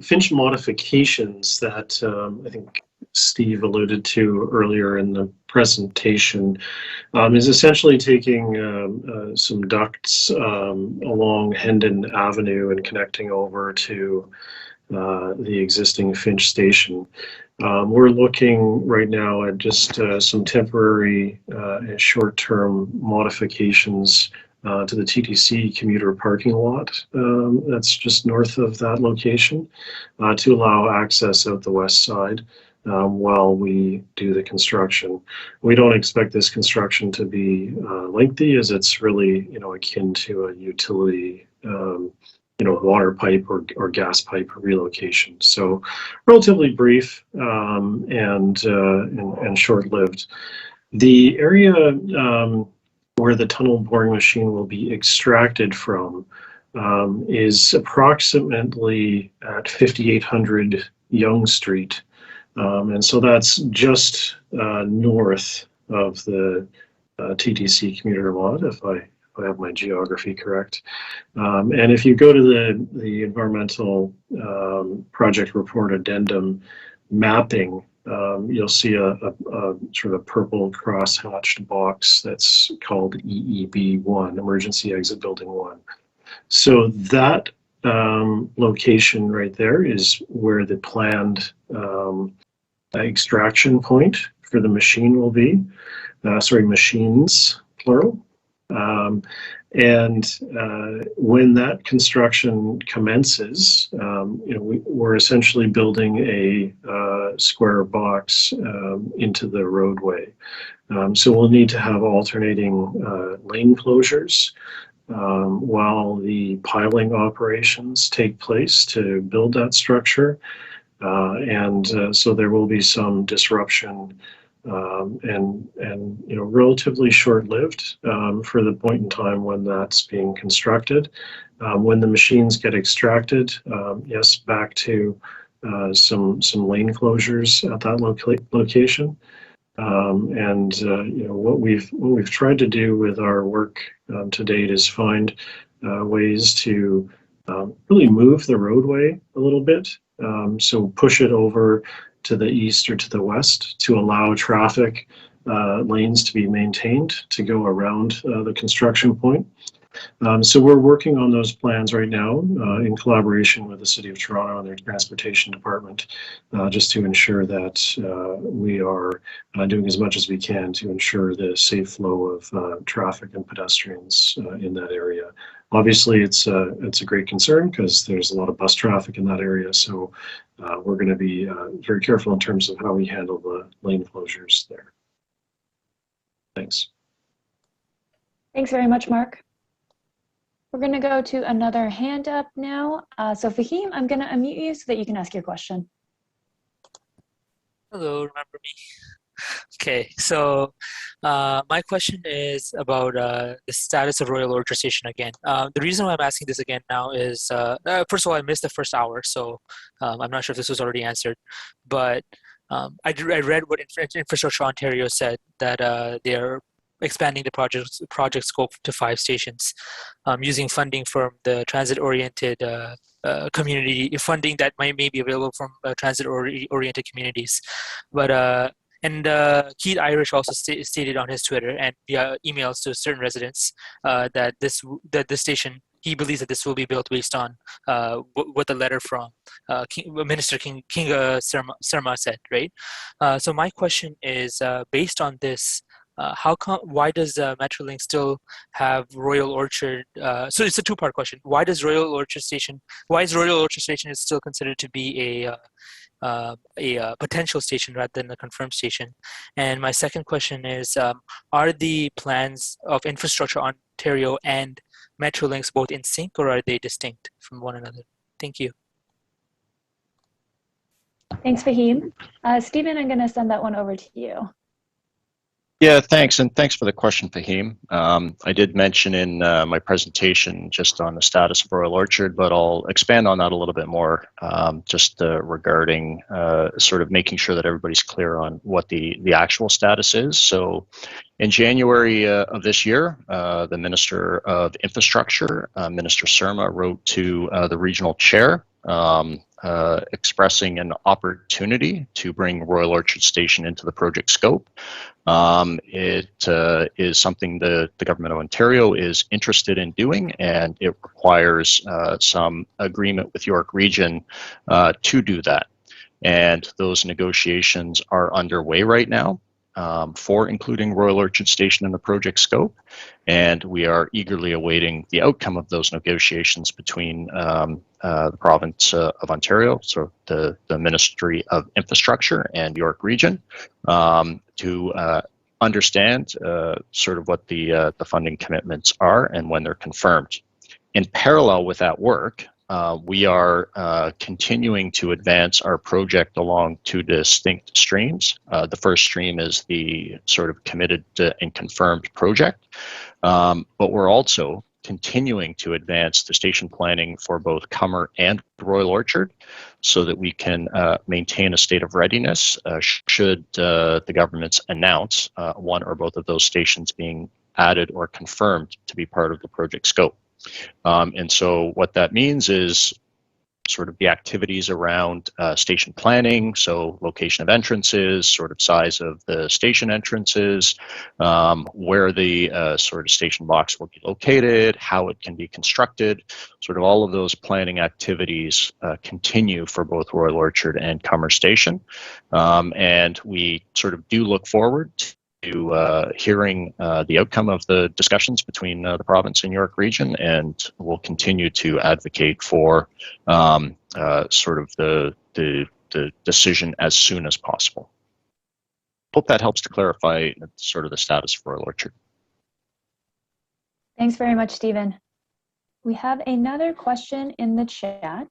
Finch modifications that I think Steve alluded to earlier in the presentation is essentially taking some ducts along Hendon Avenue and connecting over to the existing Finch station. We're looking right now at just some temporary and short-term modifications to the TTC commuter parking lot that's just north of that location to allow access out the west side while we do the construction. We don't expect this construction to be lengthy, as it's really, akin to a utility, water pipe or gas pipe relocation. So relatively brief and short-lived. The area where the tunnel boring machine will be extracted from is approximately at 5800 Yonge Street. And so that's just north of the TTC commuter lot, if I have my geography correct. And if you go to the environmental project report addendum mapping, you'll see a sort of purple cross-hatched box that's called EEB1, Emergency Exit Building 1. So that location right there is where the planned extraction point for the machine will be. Machines, plural. And when that construction commences, we're essentially building a square box into the roadway. So we'll need to have alternating lane closures while the piling operations take place to build that structure. So there will be some disruption and relatively short-lived for the point in time when that's being constructed. When the machines get extracted, yes, back to some lane closures at that location. What we've tried to do with our work to date is find ways to really move the roadway a little bit. So push it over to the east or to the west to allow traffic lanes to be maintained to go around the construction point. So we're working on those plans right now in collaboration with the City of Toronto and their transportation department, just to ensure that we are doing as much as we can to ensure the safe flow of traffic and pedestrians in that area. Obviously, it's a great concern because there's a lot of bus traffic in that area, so we're going to be very careful in terms of how we handle the lane closures there. Thanks. Thanks very much, Mark. We're going to go to another hand up now. So Fahim, I'm going to unmute you so that you can ask your question. Hello, remember me? Okay, so my question is about the status of Royal Orchard Station again. The reason why I'm asking this again now is, first of all, I missed the first hour, so I'm not sure if this was already answered. But I read what Infrastructure Ontario said, that they're expanding the project scope to 5 stations using funding from the transit-oriented community, funding that may be available from transit-oriented communities. But Keith Irish also stated on his Twitter and via emails to certain residents that this station, he believes that this will be built based on what the letter from Minister Kinga Surma said, right? So my question is, based on this, why does Metrolinx still have Royal Orchard? So it's a 2-part question. Why is Royal Orchard Station is still considered to be a potential station rather than a confirmed station? And my second question is, are the plans of Infrastructure Ontario and Metrolinx both in sync, or are they distinct from one another? Thank you. Thanks, Fahim. Stephen, I'm going to send that one over to you. Yeah, thanks. And thanks for the question, Fahim. I did mention in my presentation just on the status of Royal Orchard, but I'll expand on that a little bit more, just regarding sort of making sure that everybody's clear on what the actual status is. So in January of this year, the Minister of Infrastructure, Minister Surma, wrote to the regional chair expressing an opportunity to bring Royal Orchard Station into the project scope. It is something the Government of Ontario is interested in doing, and it requires some agreement with York Region to do that. And those negotiations are underway right now for including Royal Orchard Station in the project scope. And we are eagerly awaiting the outcome of those negotiations between the province of Ontario, so the Ministry of Infrastructure and York Region, to understand sort of what the funding commitments are and when they're confirmed. In parallel with that work, we are continuing to advance our project along two distinct streams. The first stream is the sort of committed and confirmed project, but we're also continuing to advance the station planning for both Cummer and Royal Orchard so that we can maintain a state of readiness should the governments announce one or both of those stations being added or confirmed to be part of the project scope. And so what that means is sort of the activities around station planning, so location of entrances, sort of size of the station entrances, where the sort of station box will be located, how it can be constructed, sort of all of those planning activities continue for both Royal Orchard and Cummer Station. And we sort of do look forward to hearing the outcome of the discussions between the province and York Region, and we'll continue to advocate for sort of the decision as soon as possible. Hope that helps to clarify sort of the status for Royal Orchard. Thanks very much, Stephen. We have another question in the chat.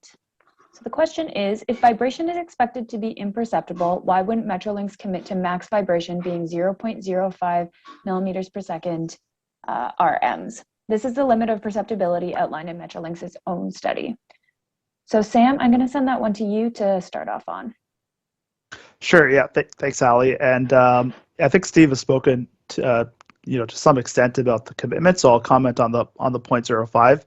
So the question is, if vibration is expected to be imperceptible, why wouldn't Metrolinx commit to max vibration being 0.05 millimeters per second RMs? This is the limit of perceptibility outlined in Metrolinx's own study. So Sam, I'm going to send that one to you to start off on. Sure. Yeah. Thanks, Ali. And I think Steve has spoken to, to some extent about the commitment. So I'll comment on the 0.05.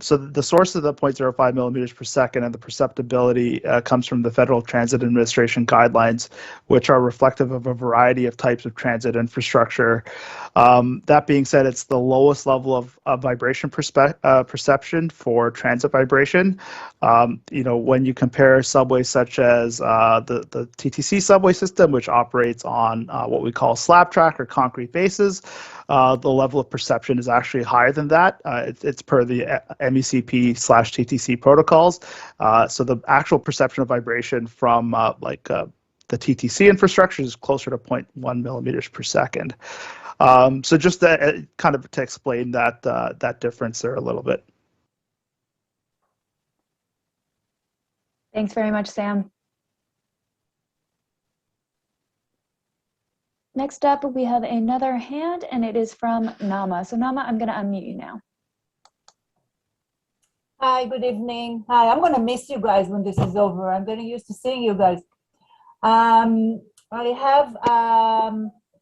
So the source of the 0.05 millimeters per second and the perceptibility comes from the Federal Transit Administration guidelines, which are reflective of a variety of types of transit infrastructure. That being said, it's the lowest level of vibration perception for transit vibration. When you compare subways such as the TTC subway system, which operates on what we call slab track or concrete bases, the level of perception is actually higher than that. It's per the MECP/TTC protocols. So the actual perception of vibration from the TTC infrastructure is closer to 0.1 millimeters per second. So just kind of to explain that difference there a little bit. Thanks very much, Sam. Next up, we have another hand, and it is from Nama. So Nama, I'm going to unmute you now. Hi, good evening. Hi, I'm going to miss you guys when this is over. I'm getting used to seeing you guys. I have,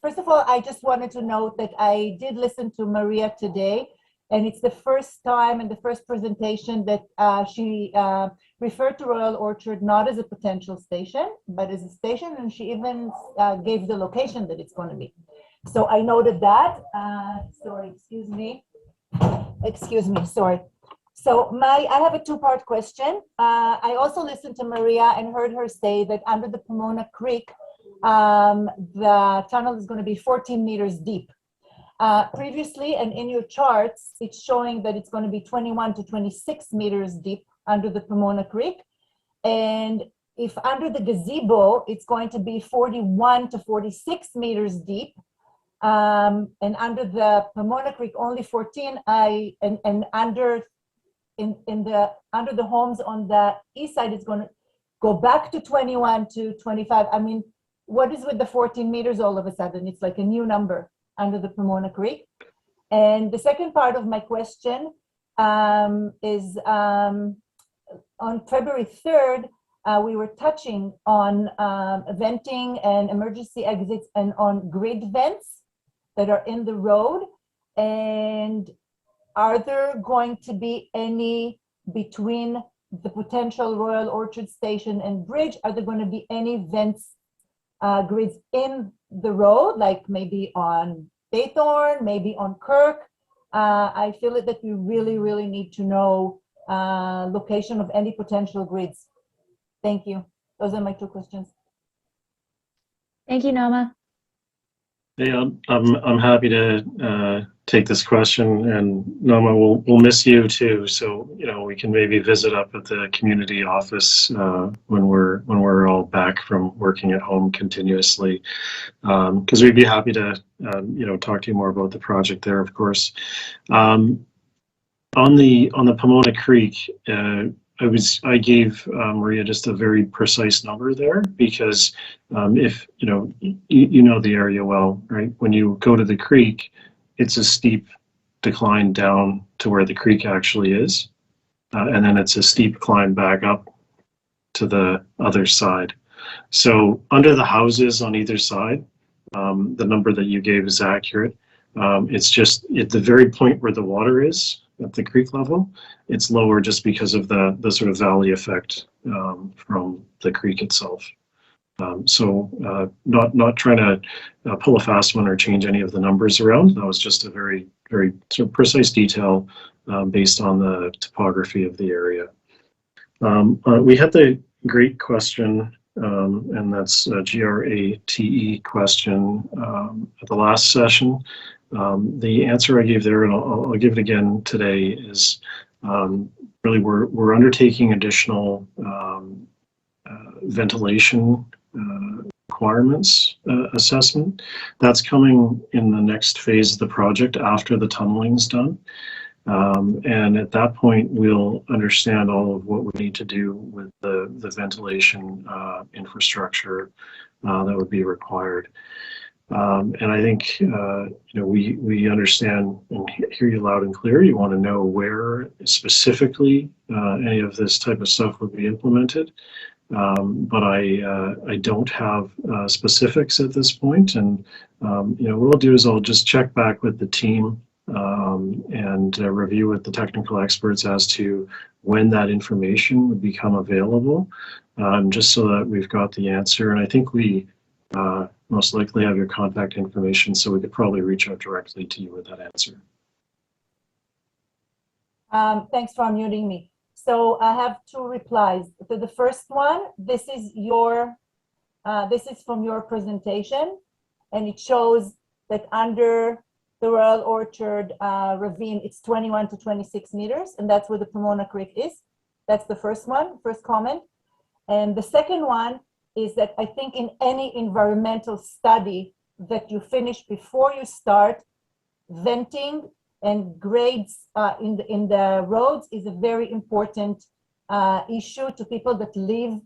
first of all, I just wanted to note that I did listen to Maria today, and it's the first time in the first presentation that she referred to Royal Orchard not as a potential station, but as a station, and she even gave the location that it's going to be. So I noted that. Sorry, excuse me, sorry. So I have a two-part question. I also listened to Maria and heard her say that under the Pomona Creek, the tunnel is going to be 14 meters deep. Previously, and in your charts, it's showing that it's going to be 21 to 26 meters deep under the Pomona Creek. And if under the gazebo, it's going to be 41 to 46 meters deep. And under the Pomona Creek, only 14, and under the homes on the east side, it's going to go back to 21 to 25. I mean, what is with the 14 meters all of a sudden? It's like a new number under the Pomona Creek. And the second part of my question is on February 3rd, we were touching on venting and emergency exits and on grid vents that are in the road. And are there going to be any between the potential Royal Orchard Station and bridge? Are there going to be any vents, grids in the road, like maybe on Baythorn, maybe on Kirk? I feel that we really, really need to know location of any potential grids. Thank you. Those are my two questions. Thank you, Nama. Yeah, I'm happy to take this question, and Nama, we'll miss you too. So we can maybe visit up at the community office when we're all back from working at home continuously, because we'd be happy to talk to you more about the project there, of course. On the Pomona Creek, I gave Maria just a very precise number there, because if you know the area well, right? When you go to the creek, it's a steep decline down to where the creek actually is, and then it's a steep climb back up to the other side. So under the houses on either side, the number that you gave is accurate. It's just at the very point where the water is at the creek level, it's lower just because of the sort of valley effect from the creek itself. So not trying to pull a fast one or change any of the numbers around. That was just a very, very sort of precise detail based on the topography of the area. We had the great question, and that's a GRATE question at the last session. The answer I gave there, and I'll give it again today, is really we're undertaking additional ventilation requirements assessment. That's coming in the next phase of the project after the tunneling's done. And at that point, we'll understand all of what we need to do with the ventilation infrastructure that would be required. And I think we understand and hear you loud and clear. You want to know where specifically any of this type of stuff would be implemented, but I don't have specifics at this point. And what I'll do is I'll just check back with the team and review with the technical experts as to when that information would become available, just so that we've got the answer. And I think we most likely have your contact information, so we could probably reach out directly to you with that answer. Thanks for unmuting me. So I have two replies. To the first one, this is from your presentation, and it shows that under the Royal Orchard ravine, it's 21 to 26 meters, and that's where the Pomona Creek is. That's the first one, first comment. And the second one is that I think in any environmental study that you finish before you start, venting and grades in the roads is a very important issue to people that live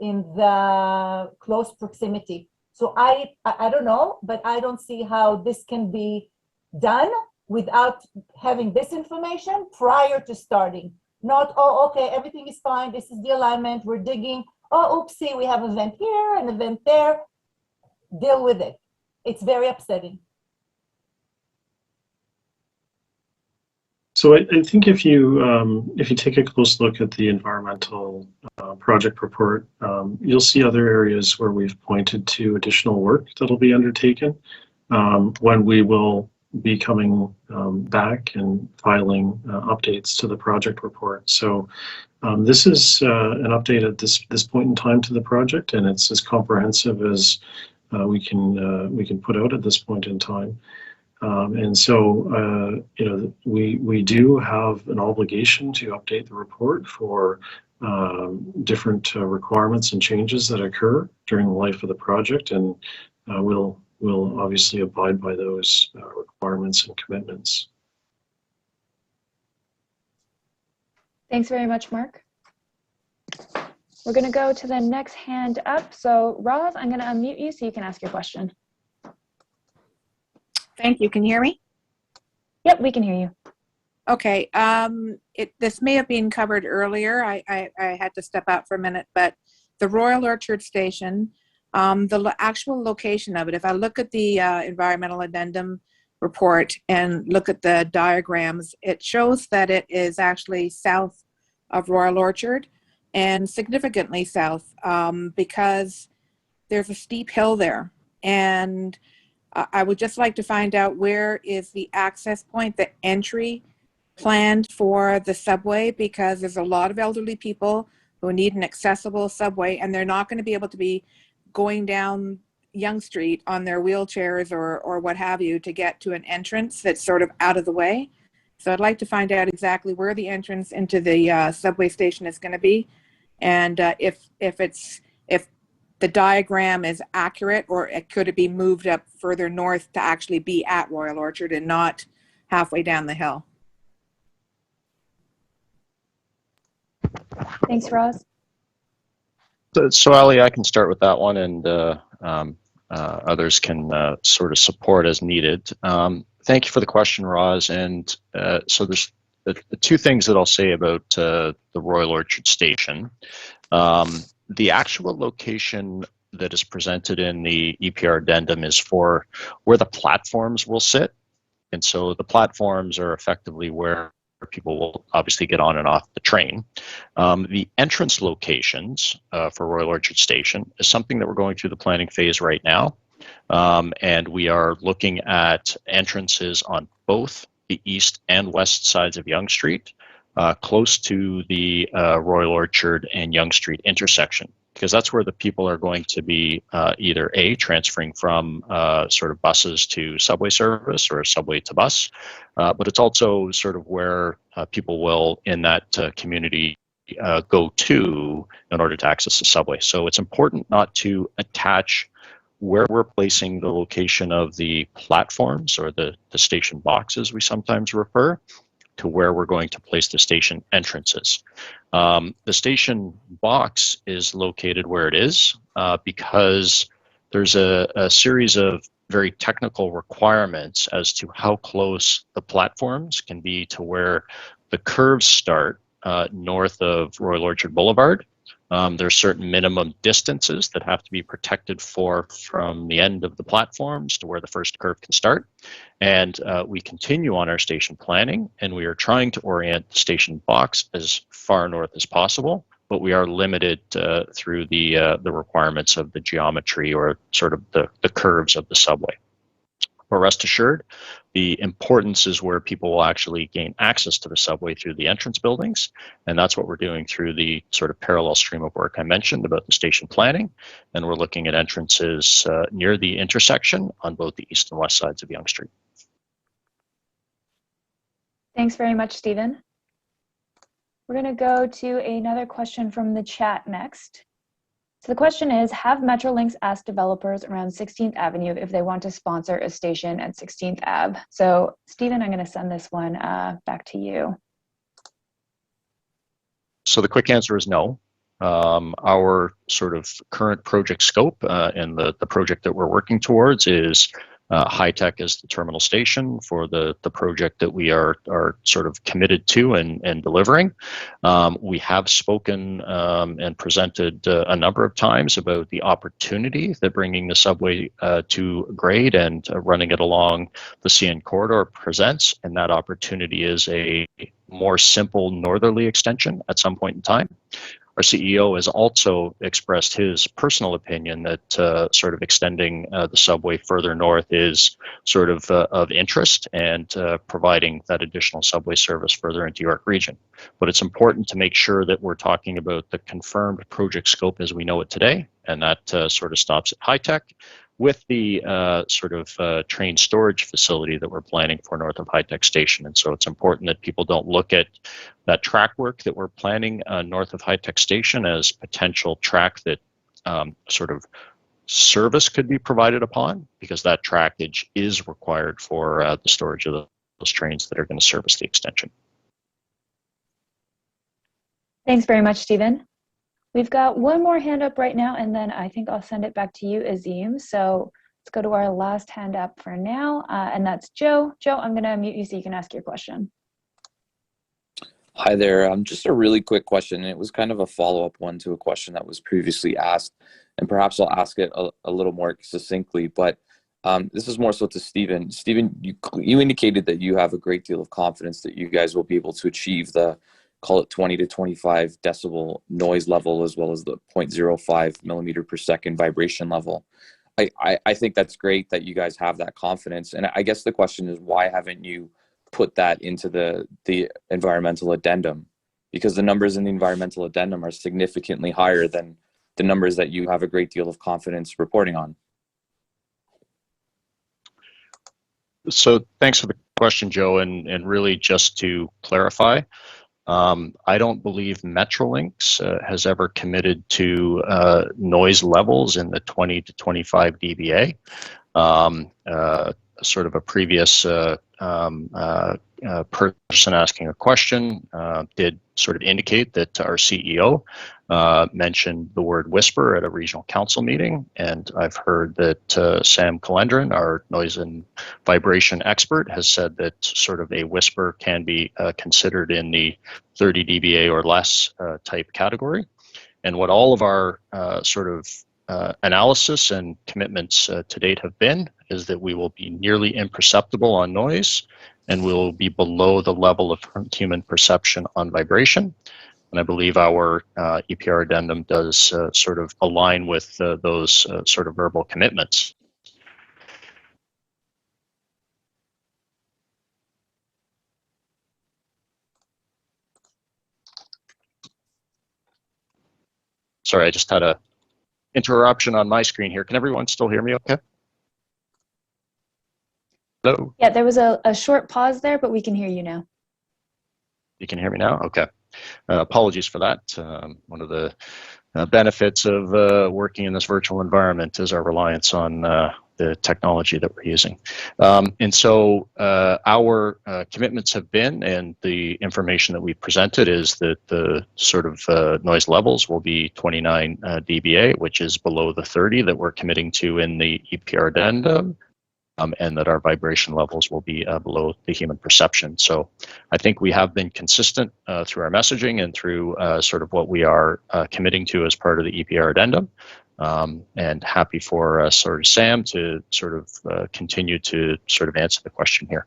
in the close proximity. So I don't know, but I don't see how this can be done without having this information prior to starting. Not, oh, okay, everything is fine, this is the alignment, we're digging, oh, oopsie, we have a vent here and a vent there. Deal with it. It's very upsetting. So I think if you take a close look at the environmental project report, you'll see other areas where we've pointed to additional work that'll be undertaken when we will be coming back and filing updates to the project report. So this is an update at this point in time to the project, and it's as comprehensive as we can put out at this point in time. And so we do have an obligation to update the report for different requirements and changes that occur during the life of the project, and we'll obviously abide by those requirements and commitments. Thanks very much, Mark. We're going to go to the next hand up. So Roz, I'm going to unmute you so you can ask your question. Thank you. Can you hear me? Yep, we can hear you. Okay. This may have been covered earlier. I had to step out for a minute, but the Royal Orchard Station, the actual location of it, if I look at the environmental addendum report and look at the diagrams, it shows that it is actually south of Royal Orchard and significantly south because there's a steep hill there. And I would just like to find out where is the access point, the entry planned for the subway, because there's a lot of elderly people who need an accessible subway, and they're not going to be able to be going down Yonge Street on their wheelchairs or what have you to get to an entrance that's sort of out of the way. So I'd like to find out exactly where the entrance into the subway station is going to be, and if the diagram is accurate, or could it be moved up further north to actually be at Royal Orchard and not halfway down the hill. Thanks, Roz. So Ali, I can start with that one, and others can sort of support as needed. Thank you for the question, Roz. And so there's the two things that I'll say about the Royal Orchard Station. The actual location that is presented in the EPR addendum is for where the platforms will sit. And so the platforms are effectively where people will obviously get on and off the train. The entrance locations for Royal Orchard Station is something that we're going through the planning phase right now. And we are looking at entrances on both the east and west sides of Yonge Street, close to the Royal Orchard and Yonge Street intersection, because that's where the people are going to be either A, transferring from sort of buses to subway service or subway to bus, but it's also sort of where people will in that community go to in order to access the subway. So it's important not to attach where we're placing the location of the platforms or the station boxes, we sometimes refer, to where we're going to place the station entrances. The station box is located where it is because there's a series of very technical requirements as to how close the platforms can be to where the curves start north of Royal Orchard Boulevard. There's certain minimum distances that have to be protected from the end of the platforms to where the first curve can start. And we continue on our station planning, and we are trying to orient the station box as far north as possible, but we are limited through the requirements of the geometry or sort of the curves of the subway. But rest assured, the importance is where people will actually gain access to the subway through the entrance buildings. And that's what we're doing through the sort of parallel stream of work I mentioned about the station planning. And we're looking at entrances near the intersection on both the east and west sides of Yonge Street. Thanks very much, Stephen. We're going to go to another question from the chat next. So the question is, have Metrolinx asked developers around 16th Avenue if they want to sponsor a station at 16th Ave? So Stephen, I'm going to send this one back to you. So the quick answer is no. Our sort of current project scope and the project that we're working towards is high tech as the terminal station for the project that we are sort of committed to and delivering. We have spoken and presented a number of times about the opportunity that bringing the subway to grade and running it along the CN corridor presents, and that opportunity is a more simple northerly extension at some point in time. Our CEO has also expressed his personal opinion that sort of extending the subway further north is sort of interest and providing that additional subway service further into York region. But it's important to make sure that we're talking about the confirmed project scope as we know it today, and that sort of stops at high tech with the sort of train storage facility that we're planning for north of High Tech Station. And so it's important that people don't look at that track work that we're planning north of High Tech Station as potential track that sort of service could be provided upon, because that trackage is required for the storage of those trains that are going to service the extension. Thanks very much, Stephen. We've got one more hand up right now, and then I think I'll send it back to you, Azim. So let's go to our last hand up for now, and that's Joe. Joe, I'm going to unmute you so you can ask your question. Hi there. Just a really quick question. It was kind of a follow-up one to a question that was previously asked, and perhaps I'll ask it a little more succinctly. But this is more so to Stephen. Stephen, you indicated that you have a great deal of confidence that you guys will be able to achieve the, call it 20 to 25 decibel noise level, as well as the 0.05 millimeter per second vibration level. I think that's great that you guys have that confidence. And I guess the question is, why haven't you put that into the environmental addendum? Because the numbers in the environmental addendum are significantly higher than the numbers that you have a great deal of confidence reporting on. So thanks for the question, Joe. And really just to clarify, I don't believe Metrolinx has ever committed to noise levels in the 20 to 25 dBA. Sort of a previous person asking a question did sort of indicate that our CEO mentioned the word whisper at a regional council meeting, and I've heard that Sam Calendron, our noise and vibration expert, has said that sort of a whisper can be considered in the 30 dBA or less type category. And what all of our sort of analysis and commitments to date have been is that we will be nearly imperceptible on noise, and we'll be below the level of human perception on vibration. And I believe our EPR addendum does sort of align with those sort of verbal commitments. Sorry, I just had a interruption on my screen here. Can everyone still hear me okay? Hello? Yeah, there was a short pause there, but we can hear you now. You can hear me now? Okay. Apologies for that. One of the benefits of working in this virtual environment is our reliance on the technology that we're using. And so our commitments have been, and the information that we presented is that the sort of noise levels will be 29 dBA, which is below the 30 that we're committing to in the EPR addendum. And that our vibration levels will be below the human perception. So I think we have been consistent through our messaging and through sort of what we are committing to as part of the EPR addendum. And happy for sort of Sam to sort of continue to sort of answer the question here.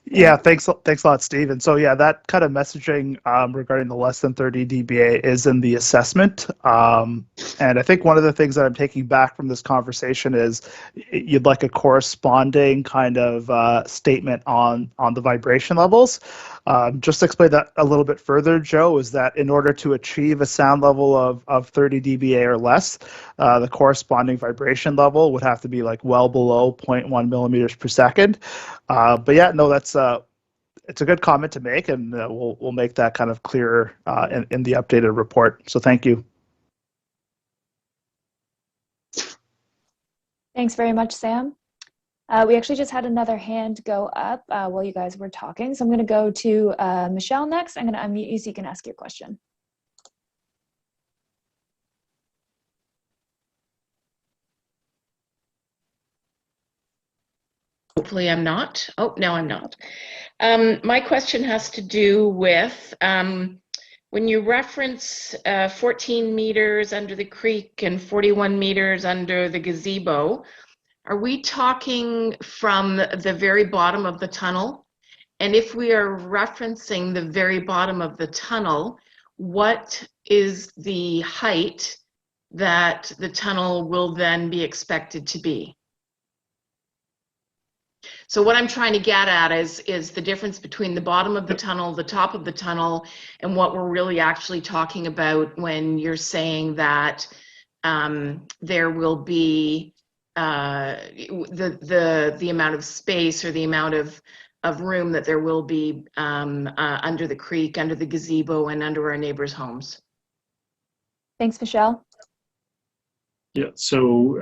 Yeah, thanks a lot, Steve. And so, yeah, that kind of messaging regarding the less than 30 dBA is in the assessment. And I think one of the things that I'm taking back from this conversation is you'd like a corresponding kind of statement on the vibration levels. Just to explain that a little bit further, Joe, is that in order to achieve a sound level of 30 dBA or less, the corresponding vibration level would have to be like well below 0.1 millimeters per second. But yeah, no, it's a good comment to make, and we'll make that kind of clearer in the updated report. So thank you. Thanks very much, Sam. We actually just had another hand go up while you guys were talking. So I'm going to go to Michelle next. I'm going to unmute you so you can ask your question. Hopefully I'm not. Oh, no, I'm not. My question has to do with when you reference 14 meters under the creek and 41 meters under the gazebo, are we talking from the very bottom of the tunnel? And if we are referencing the very bottom of the tunnel, what is the height that the tunnel will then be expected to be? So what I'm trying to get at is the difference between the bottom of the tunnel, the top of the tunnel, and what we're really actually talking about when you're saying that there will be the amount of space or the amount of room that there will be under the creek, under the gazebo, and under our neighbors' homes. Thanks, Michelle. Yeah. So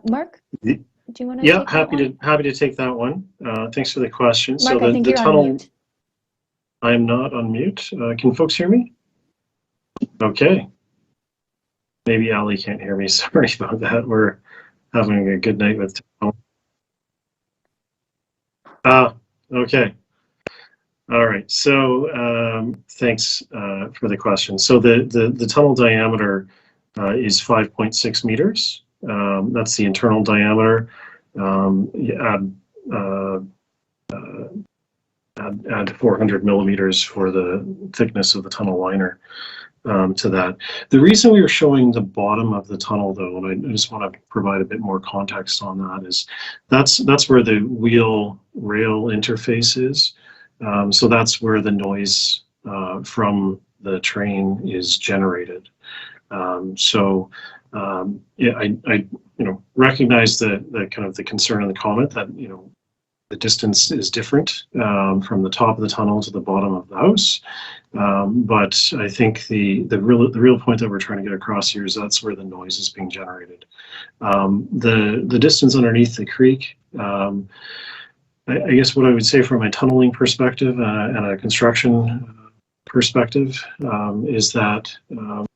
Mark, do you want to? Yeah, happy to take that one. Thanks for the question. Mark, so I think the you're tunnel. on mute. I'm not on mute. Can folks hear me? Okay. Maybe Ali can't hear me. Sorry about that. We're having a good night with. Okay. All right. So thanks for the question. So the tunnel diameter is 5.6 meters. That's the internal diameter. Add 400 millimeters for the thickness of the tunnel liner to that. The reason we are showing the bottom of the tunnel, though, and I just want to provide a bit more context on that, is that's where the wheel rail interface is. So that's where the noise from the train is generated. Yeah, I recognize the kind of the concern and the comment that the distance is different from the top of the tunnel to the bottom of the house. But I think the real point that we're trying to get across here is that's where the noise is being generated. The distance underneath the creek, I guess what I would say from a tunneling perspective and a construction perspective is that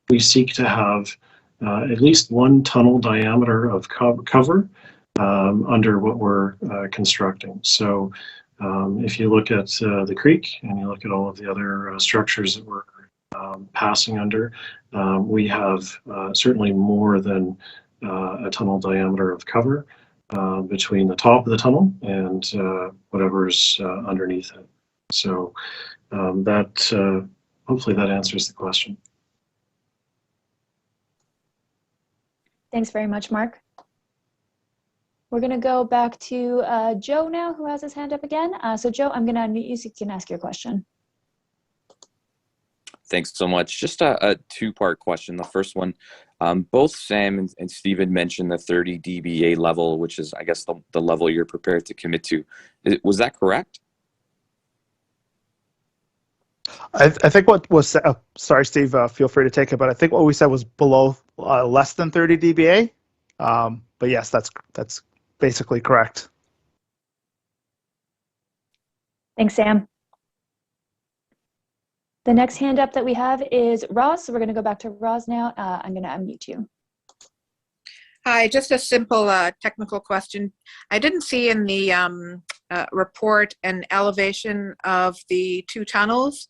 we seek to have at least one tunnel diameter of cover under what we're constructing. So if you look at the creek and you look at all of the other structures that we're passing under, we have certainly more than a tunnel diameter of cover between the top of the tunnel and whatever's underneath it. So hopefully that answers the question. Thanks very much, Mark. We're going to go back to Joe now, who has his hand up again. So Joe, I'm going to unmute you so you can ask your question. Thanks so much. Just a two-part question. The first one, both Sam and Stephen mentioned the 30 dBA level, which is, I guess, the level you're prepared to commit to. Was that correct? I think what was sorry, Steve, feel free to take it, but I think what we said was below less than 30 dBA. But yes, that's basically correct. Thanks, Sam. The next hand up that we have is Roz. So we're going to go back to Roz now. I'm going to unmute you. Hi, just a simple technical question. I didn't see in the report an elevation of the two tunnels.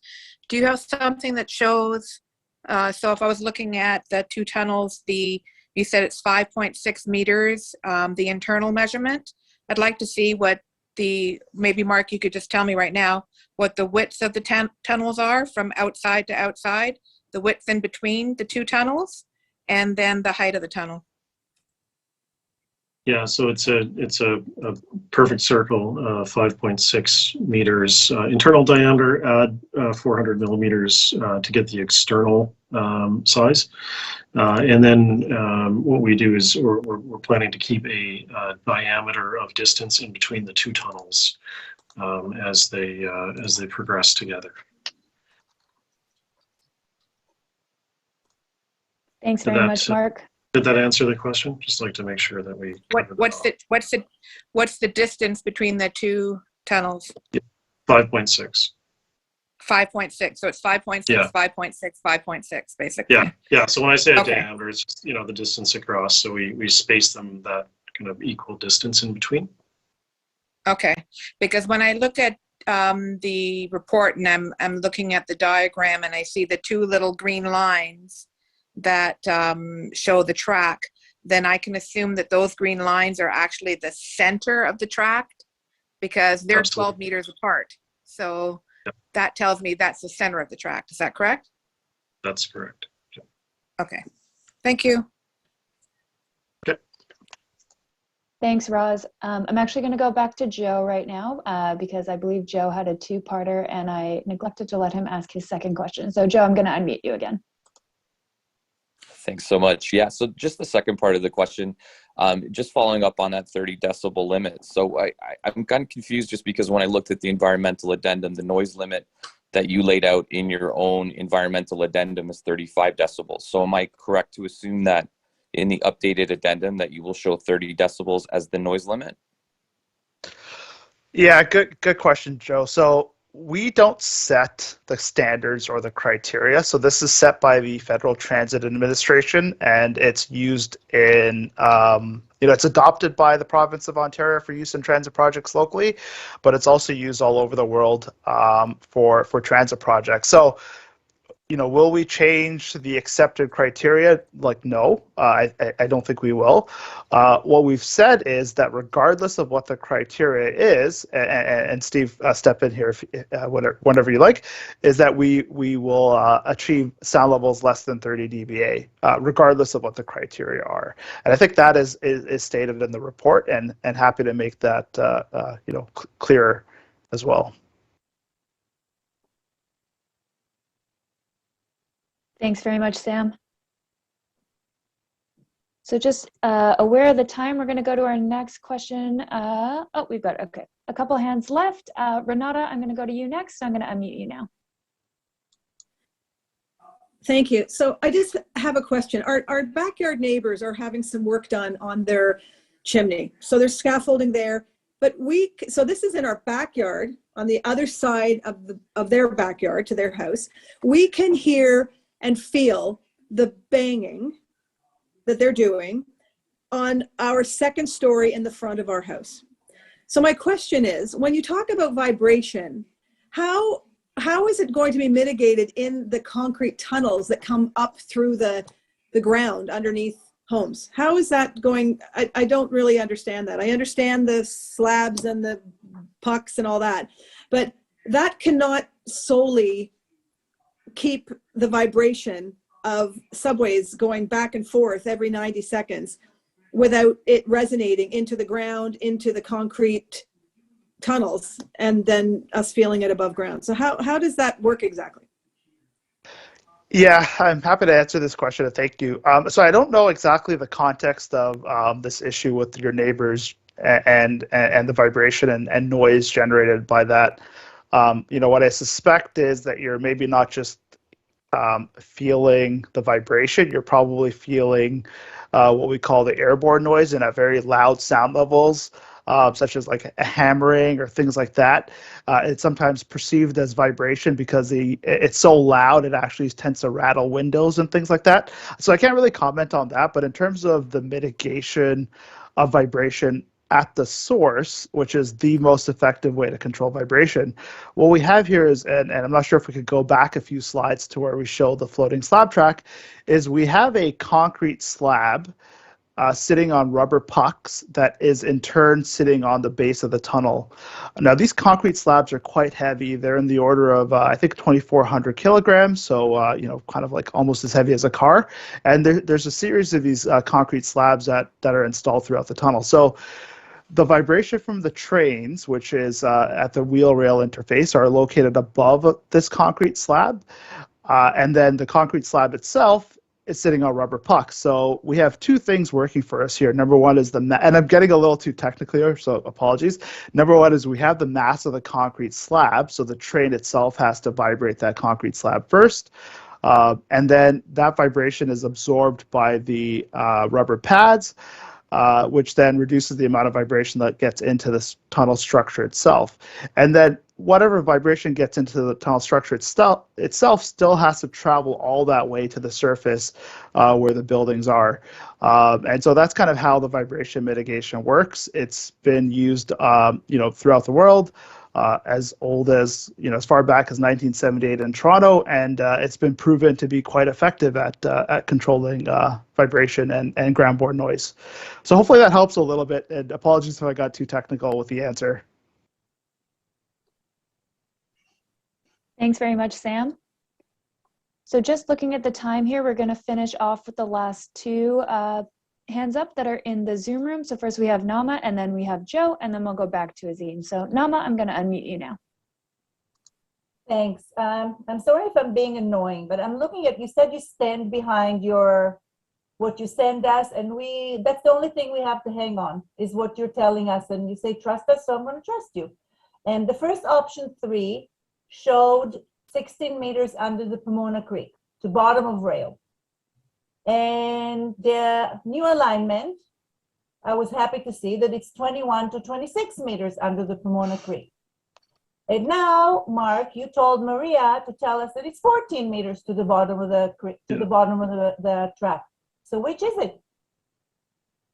Do you have something that shows, so if I was looking at the two tunnels, you said it's 5.6 meters, the internal measurement. I'd like to see what maybe Mark, you could just tell me right now, what the widths of the tunnels are from outside to outside, the width in between the two tunnels, and then the height of the tunnel. Yeah, so it's a perfect circle, 5.6 meters internal diameter. Add 400 millimeters to get the external size, and then what we do is we're planning to keep a diameter of distance in between the two tunnels as they progress together. Thanks very much, Mark. Did that answer the question? Just like to make sure that we. What's the distance between the two tunnels? 5.6. 5.6. So it's 5.6, yeah. 5.6, 5.6, basically. Yeah. So when I say a diameter, it's just, the distance across. So we space them that kind of equal distance in between. Okay, because when I look at the report and I'm looking at the diagram and I see the two little green lines that show the track, then I can assume that those green lines are actually the center of the track because they're 12 meters apart. So that tells me that's the center of the track. Is that correct? That's correct. Yeah. Okay. Thank you. Okay. Thanks, Roz. I'm actually going to go back to Joe right now because I believe Joe had a two-parter and I neglected to let him ask his second question. So Joe, I'm going to unmute you again. Thanks so much. Yeah, so just the second part of the question, just following up on that 30 decibel limit. So I'm kind of confused just because when I looked at the environmental addendum, the noise limit that you laid out in your own environmental addendum is 35 decibels. So am I correct to assume that in the updated addendum that you will show 30 decibels as the noise limit? Yeah, good question, Joe. So we don't set the standards or the criteria. So this is set by the Federal Transit Administration, and it's used in, it's adopted by the province of Ontario for use in transit projects locally, but it's also used all over the world for transit projects. So, will we change the accepted criteria? Like, no, I don't think we will. What we've said is that regardless of what the criteria is, and Steve, step in here whenever you like, is that we will achieve sound levels less than 30 dBA, regardless of what the criteria are. And I think that is stated in the report, and happy to make that clearer as well. Thanks very much, Sam. So just aware of the time, we're going to go to our next question. We've got, okay, a couple hands left. Renata, I'm going to go to you next. I'm going to unmute you now. Thank you. So I just have a question. Our backyard neighbors are having some work done on their chimney. So there's scaffolding there, but so this is in our backyard on the other side of their backyard to their house. We can hear and feel the banging that they're doing on our second story in the front of our house. So my question is, when you talk about vibration, how is it going to be mitigated in the concrete tunnels that come up through the ground underneath homes? How is that going? I don't really understand that. I understand the slabs and the pucks and all that, but that cannot solely keep the vibration of subways going back and forth every 90 seconds without it resonating into the ground, into the concrete tunnels, and then us feeling it above ground. So how does that work exactly? Yeah, I'm happy to answer this question, and thank you. So I don't know exactly the context of this issue with your neighbors and the vibration and noise generated by that. What I suspect is that you're maybe not just feeling the vibration, you're probably feeling what we call the airborne noise and at very loud sound levels, such as like a hammering or things like that. It's sometimes perceived as vibration because it's so loud it actually tends to rattle windows and things like that. So I can't really comment on that, but in terms of the mitigation of vibration at the source, which is the most effective way to control vibration, what we have here is, and I'm not sure if we could go back a few slides to where we show the floating slab track, is we have a concrete slab sitting on rubber pucks that is in turn sitting on the base of the tunnel. Now these concrete slabs are quite heavy. They're in the order of I think 2,400 kilograms, so kind of like almost as heavy as a car. And there's a series of these concrete slabs that are installed throughout the tunnel. So the vibration from the trains, which is at the wheel rail interface, are located above this concrete slab. And then the concrete slab itself is sitting on rubber pucks. So we have two things working for us here. Number one is and I'm getting a little too technical here, so apologies. Number one is we have the mass of the concrete slab, so the train itself has to vibrate that concrete slab first. And then that vibration is absorbed by the rubber pads, which then reduces the amount of vibration that gets into this tunnel structure itself. And then whatever vibration gets into the tunnel structure itself still has to travel all that way to the surface where the buildings are. And so that's kind of how the vibration mitigation works. It's been used throughout the world. As old as, as far back as 1978 in Toronto, and it's been proven to be quite effective at controlling vibration and groundborne noise. So hopefully that helps a little bit, and apologies if I got too technical with the answer. Thanks very much, Sam. So just looking at the time here, we're going to finish off with the last two hands up that are in the Zoom room. So first we have Nama, and then we have Joe, and then we'll go back to Azim. So Nama, I'm going to unmute you now. Thanks. I'm sorry if I'm being annoying, but I'm looking at, you said you stand behind what you send us, and that's the only thing we have to hang on, is what you're telling us, and you say trust us, so I'm going to trust you. And the first option 3 showed 16 meters under the Pomona Creek to bottom of rail. And the new alignment, I was happy to see that it's 21 to 26 meters under the Pomona Creek. And now, Mark, you told Maria to tell us that it's 14 meters to the bottom of the track. So which is it?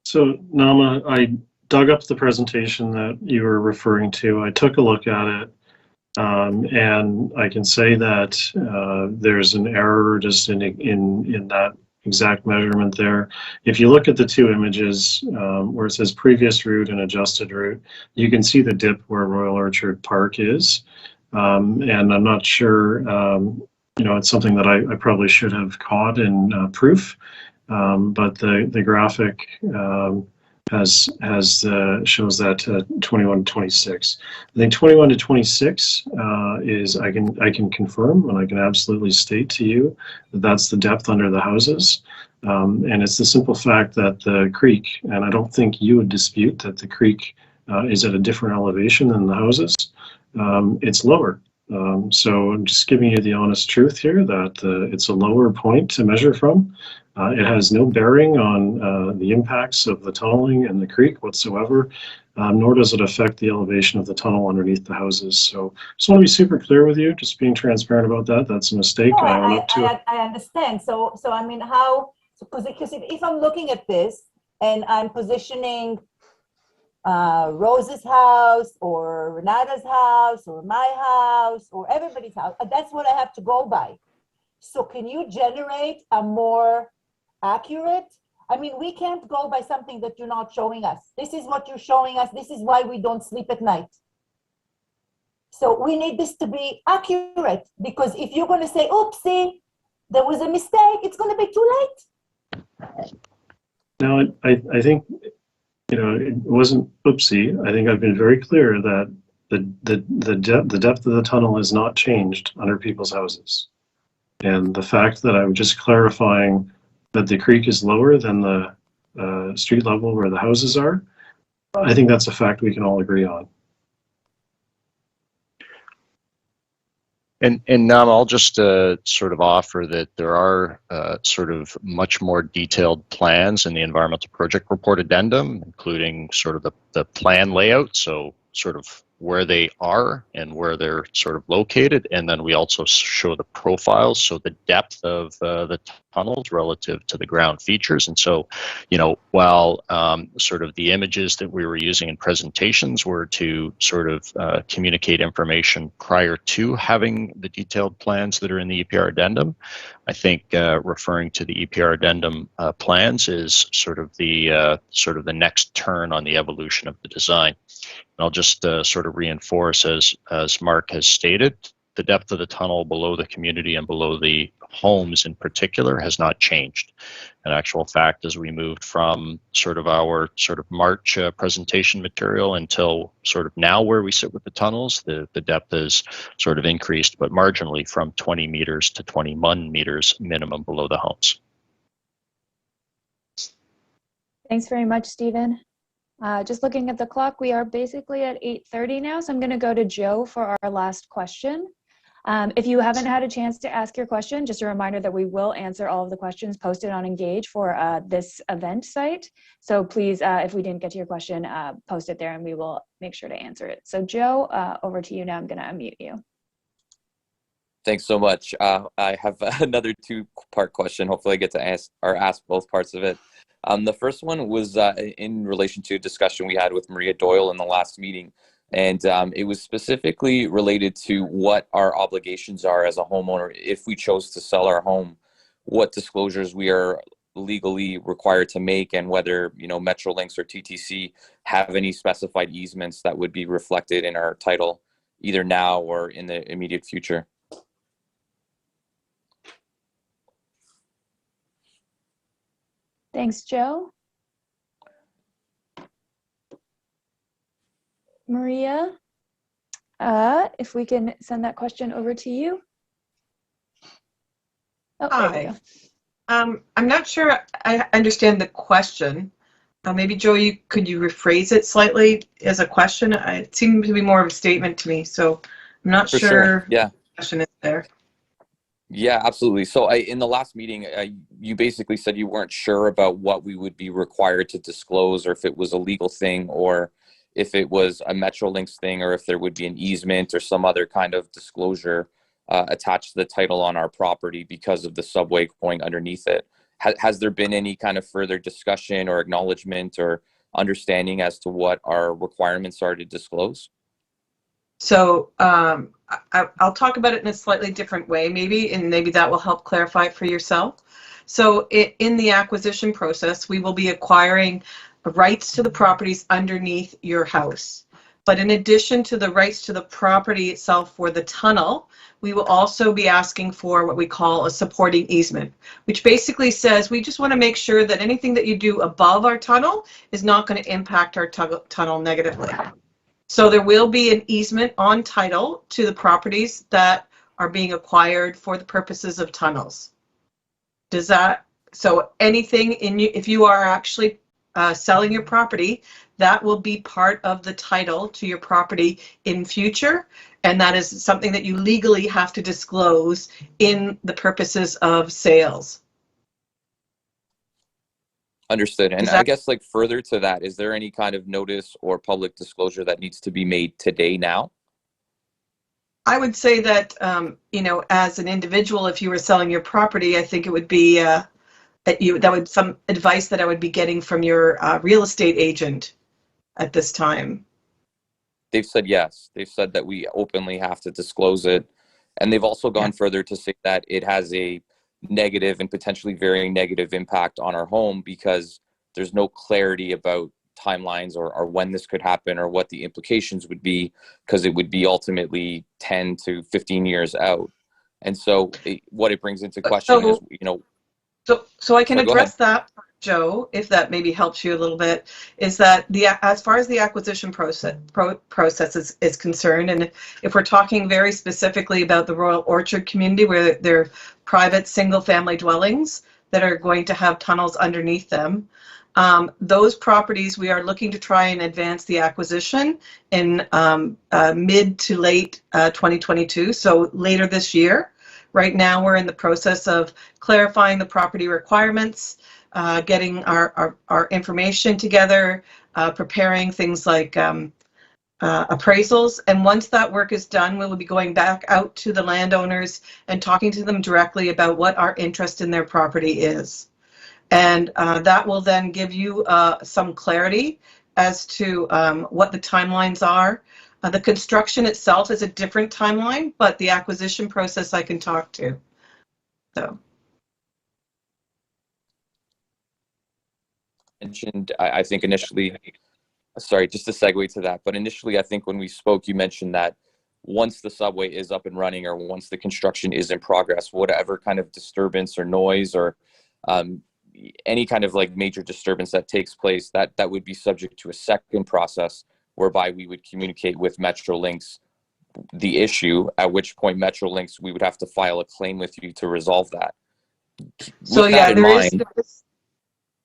So Nama, I dug up the presentation that you were referring to. I took a look at it, and I can say that there's an error just in that exact measurement there. If you look at the two images where it says previous route and adjusted route, you can see the dip where Royal Orchard Park is. And I'm not sure, it's something that I probably should have caught in proof, but the graphic shows that 21 to 26. I think 21 to 26 is I can confirm, and I can absolutely state to you that that's the depth under the houses, and it's the simple fact that the creek, and I don't think you would dispute that the creek is at a different elevation than the houses. It's lower. So I'm just giving you the honest truth here that it's a lower point to measure from. It has no bearing on the impacts of the tunneling and the creek whatsoever, nor does it affect the elevation of the tunnel underneath the houses. So just want to be super clear with you, just being transparent about that. That's a mistake. No, I own up to it. I understand. So I mean, how, because if I'm looking at this and I'm positioning Rose's house or Renata's house or my house or everybody's house, that's what I have to go by. So can you generate a more accurate? I mean, we can't go by something that you're not showing us. This is what you're showing us. This is why we don't sleep at night. So we need this to be accurate, because if you're going to say, oopsie, there was a mistake, it's going to be too late. Now, I think, it wasn't oopsie. I think I've been very clear that the depth of the tunnel has not changed under people's houses. And the fact that I'm just clarifying that the creek is lower than the street level where the houses are, I think that's a fact we can all agree on. And now I'll just sort of offer that there are sort of much more detailed plans in the environmental project report addendum, including sort of the plan layout, so sort of where they are and where they're sort of located. And then we also show the profiles, so the depth of the tunnels relative to the ground features. And so, while sort of the images that we were using in presentations were to sort of communicate information prior to having the detailed plans that are in the EPR addendum, I think referring to the EPR addendum plans is sort of the next turn on the evolution of the design. And I'll just sort of reinforce, as Mark has stated, the depth of the tunnel below the community and below the homes in particular has not changed. In actual fact, as we moved from sort of our sort of March presentation material until sort of now where we sit with the tunnels, the depth is sort of increased, but marginally from 20 meters to 21 meters minimum below the homes. Thanks very much, Stephen. Just looking at the clock, we are basically at 8:30 now, so I'm going to go to Joe for our last question. If you haven't had a chance to ask your question, just a reminder that we will answer all of the questions posted on Engage for this event site. So please, if we didn't get to your question, post it there and we will make sure to answer it. So Joe, over to you now. I'm going to unmute you. Thanks so much. I have another two-part question. Hopefully I get to ask both parts of it. The first one was in relation to a discussion we had with Maria Doyle in the last meeting. And it was specifically related to what our obligations are as a homeowner if we chose to sell our home, what disclosures we are legally required to make, and whether Metrolinx or TTC have any specified easements that would be reflected in our title, either now or in the immediate future. Thanks, Joe. Maria, if we can send that question over to you. Oh, Hi. I'm not sure I understand the question. Maybe Joe, could you rephrase it slightly as a question? It seemed to be more of a statement to me, so I'm not sure. Yeah. The question is there. Yeah, absolutely. So in the last meeting, you basically said you weren't sure about what we would be required to disclose, or if it was a legal thing, or if it was a Metrolinx thing or if there would be an easement or some other kind of disclosure attached to the title on our property because of the subway going underneath it. Has there been any kind of further discussion or acknowledgement or understanding as to what our requirements are to disclose? So I'll talk about it in a slightly different way, maybe, and maybe that will help clarify it for yourself. So in the acquisition process, we will be acquiring rights to the properties underneath your house. But in addition to the rights to the property itself for the tunnel, we will also be asking for what we call a supporting easement, which basically says we just want to make sure that anything that you do above our tunnel is not going to impact our tunnel negatively. So there will be an easement on title to the properties that are being acquired for the purposes of tunnels. Does that, so anything in you, if you are actually selling your property, that will be part of the title to your property in future, and that is something that you legally have to disclose in the purposes of sales. Understood. And I guess, like, further to that, is there any kind of notice or public disclosure that needs to be made today now? I would say that, you know, as an individual, if you were selling your property, I think it would be that would some advice that I would be getting from your real estate agent at this time. They've said yes. They've said that we openly have to disclose it. And they've also gone further to say that it has a negative and potentially very negative impact on our home because there's no clarity about timelines or when this could happen or what the implications would be, because it would be ultimately 10 to 15 years out. And so what it brings into question is, you know, So I can address that, Joe, if that maybe helps you a little bit, is that as far as the acquisition process is concerned, and if we're talking very specifically about the Royal Orchard community where they're private single-family dwellings that are going to have tunnels underneath them, those properties we are looking to try and advance the acquisition in mid to late 2022, so later this year. Right now, we're in the process of clarifying the property requirements, getting our information together, preparing things like appraisals. And once that work is done, we will be going back out to the landowners and talking to them directly about what our interest in their property is. And that will then give you some clarity as to what the timelines are. The construction itself is a different timeline, but the acquisition process I can talk to. So. Mentioned, I think initially, sorry, just to segue to that, but initially I think when we spoke, you mentioned that once the subway is up and running or once the construction is in progress, whatever kind of disturbance or noise or any kind of like major disturbance that takes place, that would be subject to a second process whereby we would communicate with Metrolinx the issue, at which point Metrolinx, we would have to file a claim with you to resolve that. So yeah, there is,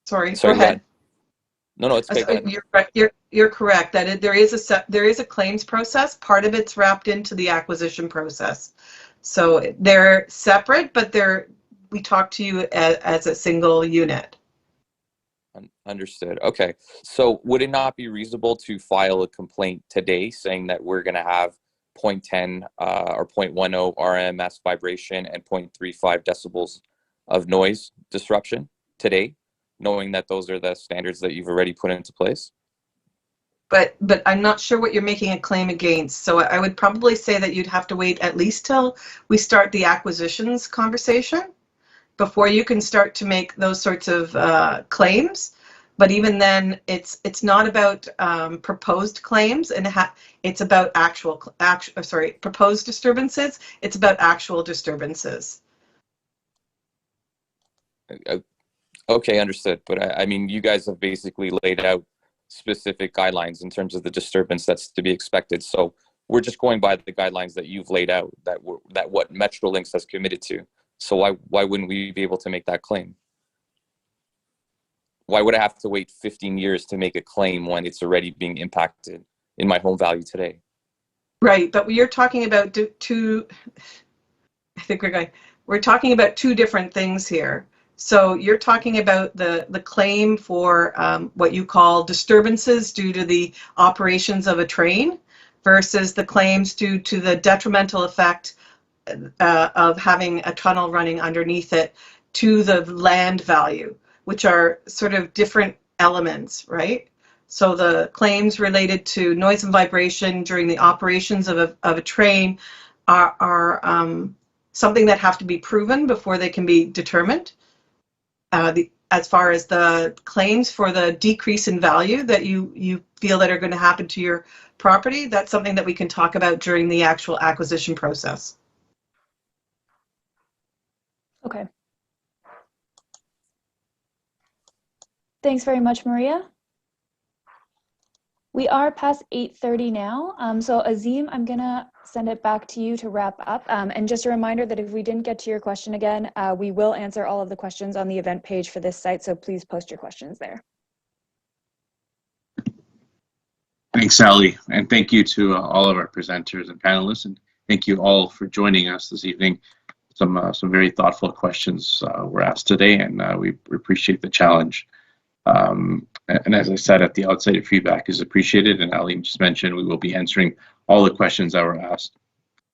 sorry, go ahead. No, it's okay. You're correct that there is a claims process. Part of it's wrapped into the acquisition process. So they're separate, but we talk to you as a single unit. Understood. Okay. So would it not be reasonable to file a complaint today saying that we're going to have 0.10 or 0.10 RMS vibration and 0.35 decibels of noise disruption today, knowing that those are the standards that you've already put into place? But I'm not sure what you're making a claim against. So I would probably say that you'd have to wait at least till we start the acquisitions conversation before you can start to make those sorts of claims. But even then, it's not about proposed claims, and it's about proposed disturbances. It's about actual disturbances. Okay, understood. But I mean, you guys have basically laid out specific guidelines in terms of the disturbance that's to be expected. So we're just going by the guidelines that you've laid out, that what Metrolinx has committed to. So why wouldn't we be able to make that claim? Why would I have to wait 15 years to make a claim when it's already being impacted in my home value today? Right, but you're talking about we're talking about two different things here. So you're talking about the claim for what you call disturbances due to the operations of a train versus the claims due to the detrimental effect of having a tunnel running underneath it to the land value, which are sort of different elements, right? So the claims related to noise and vibration during the operations of a train are something that have to be proven before they can be determined. As far as the claims for the decrease in value that you feel that are going to happen to your property, that's something that we can talk about during the actual acquisition process. Okay. Thanks very much, Maria. We are past 8:30 now, so Azim, I'm gonna send it back to you to wrap up. And just a reminder that if we didn't get to your question again, we will answer all of the questions on the event page for this site, so please post your questions there. Thanks, Sally, and thank you to all of our presenters and panelists, and thank you all for joining us this evening. Some very thoughtful questions were asked today, and we appreciate the challenge. And as I said at the outset, your feedback is appreciated, and Ali just mentioned we will be answering all the questions that were asked.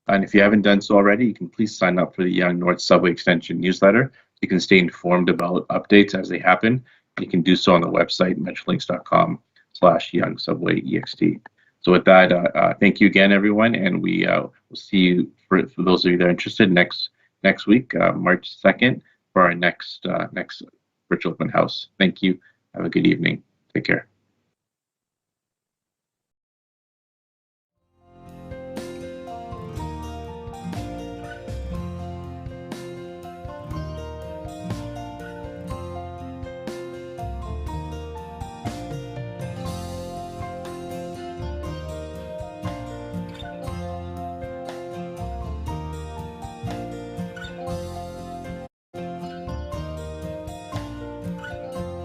And if you haven't done so already, you can please sign up for the Yonge North Subway Extension newsletter. You can stay informed about updates as they happen. You can do so on the website, metrolinx.com/Yonge Subway EXT. So with that, thank you again, everyone, and we will see you, for those of you that are interested, next week, March 2nd, for our next virtual open house. Thank you. Have a good evening. Take care.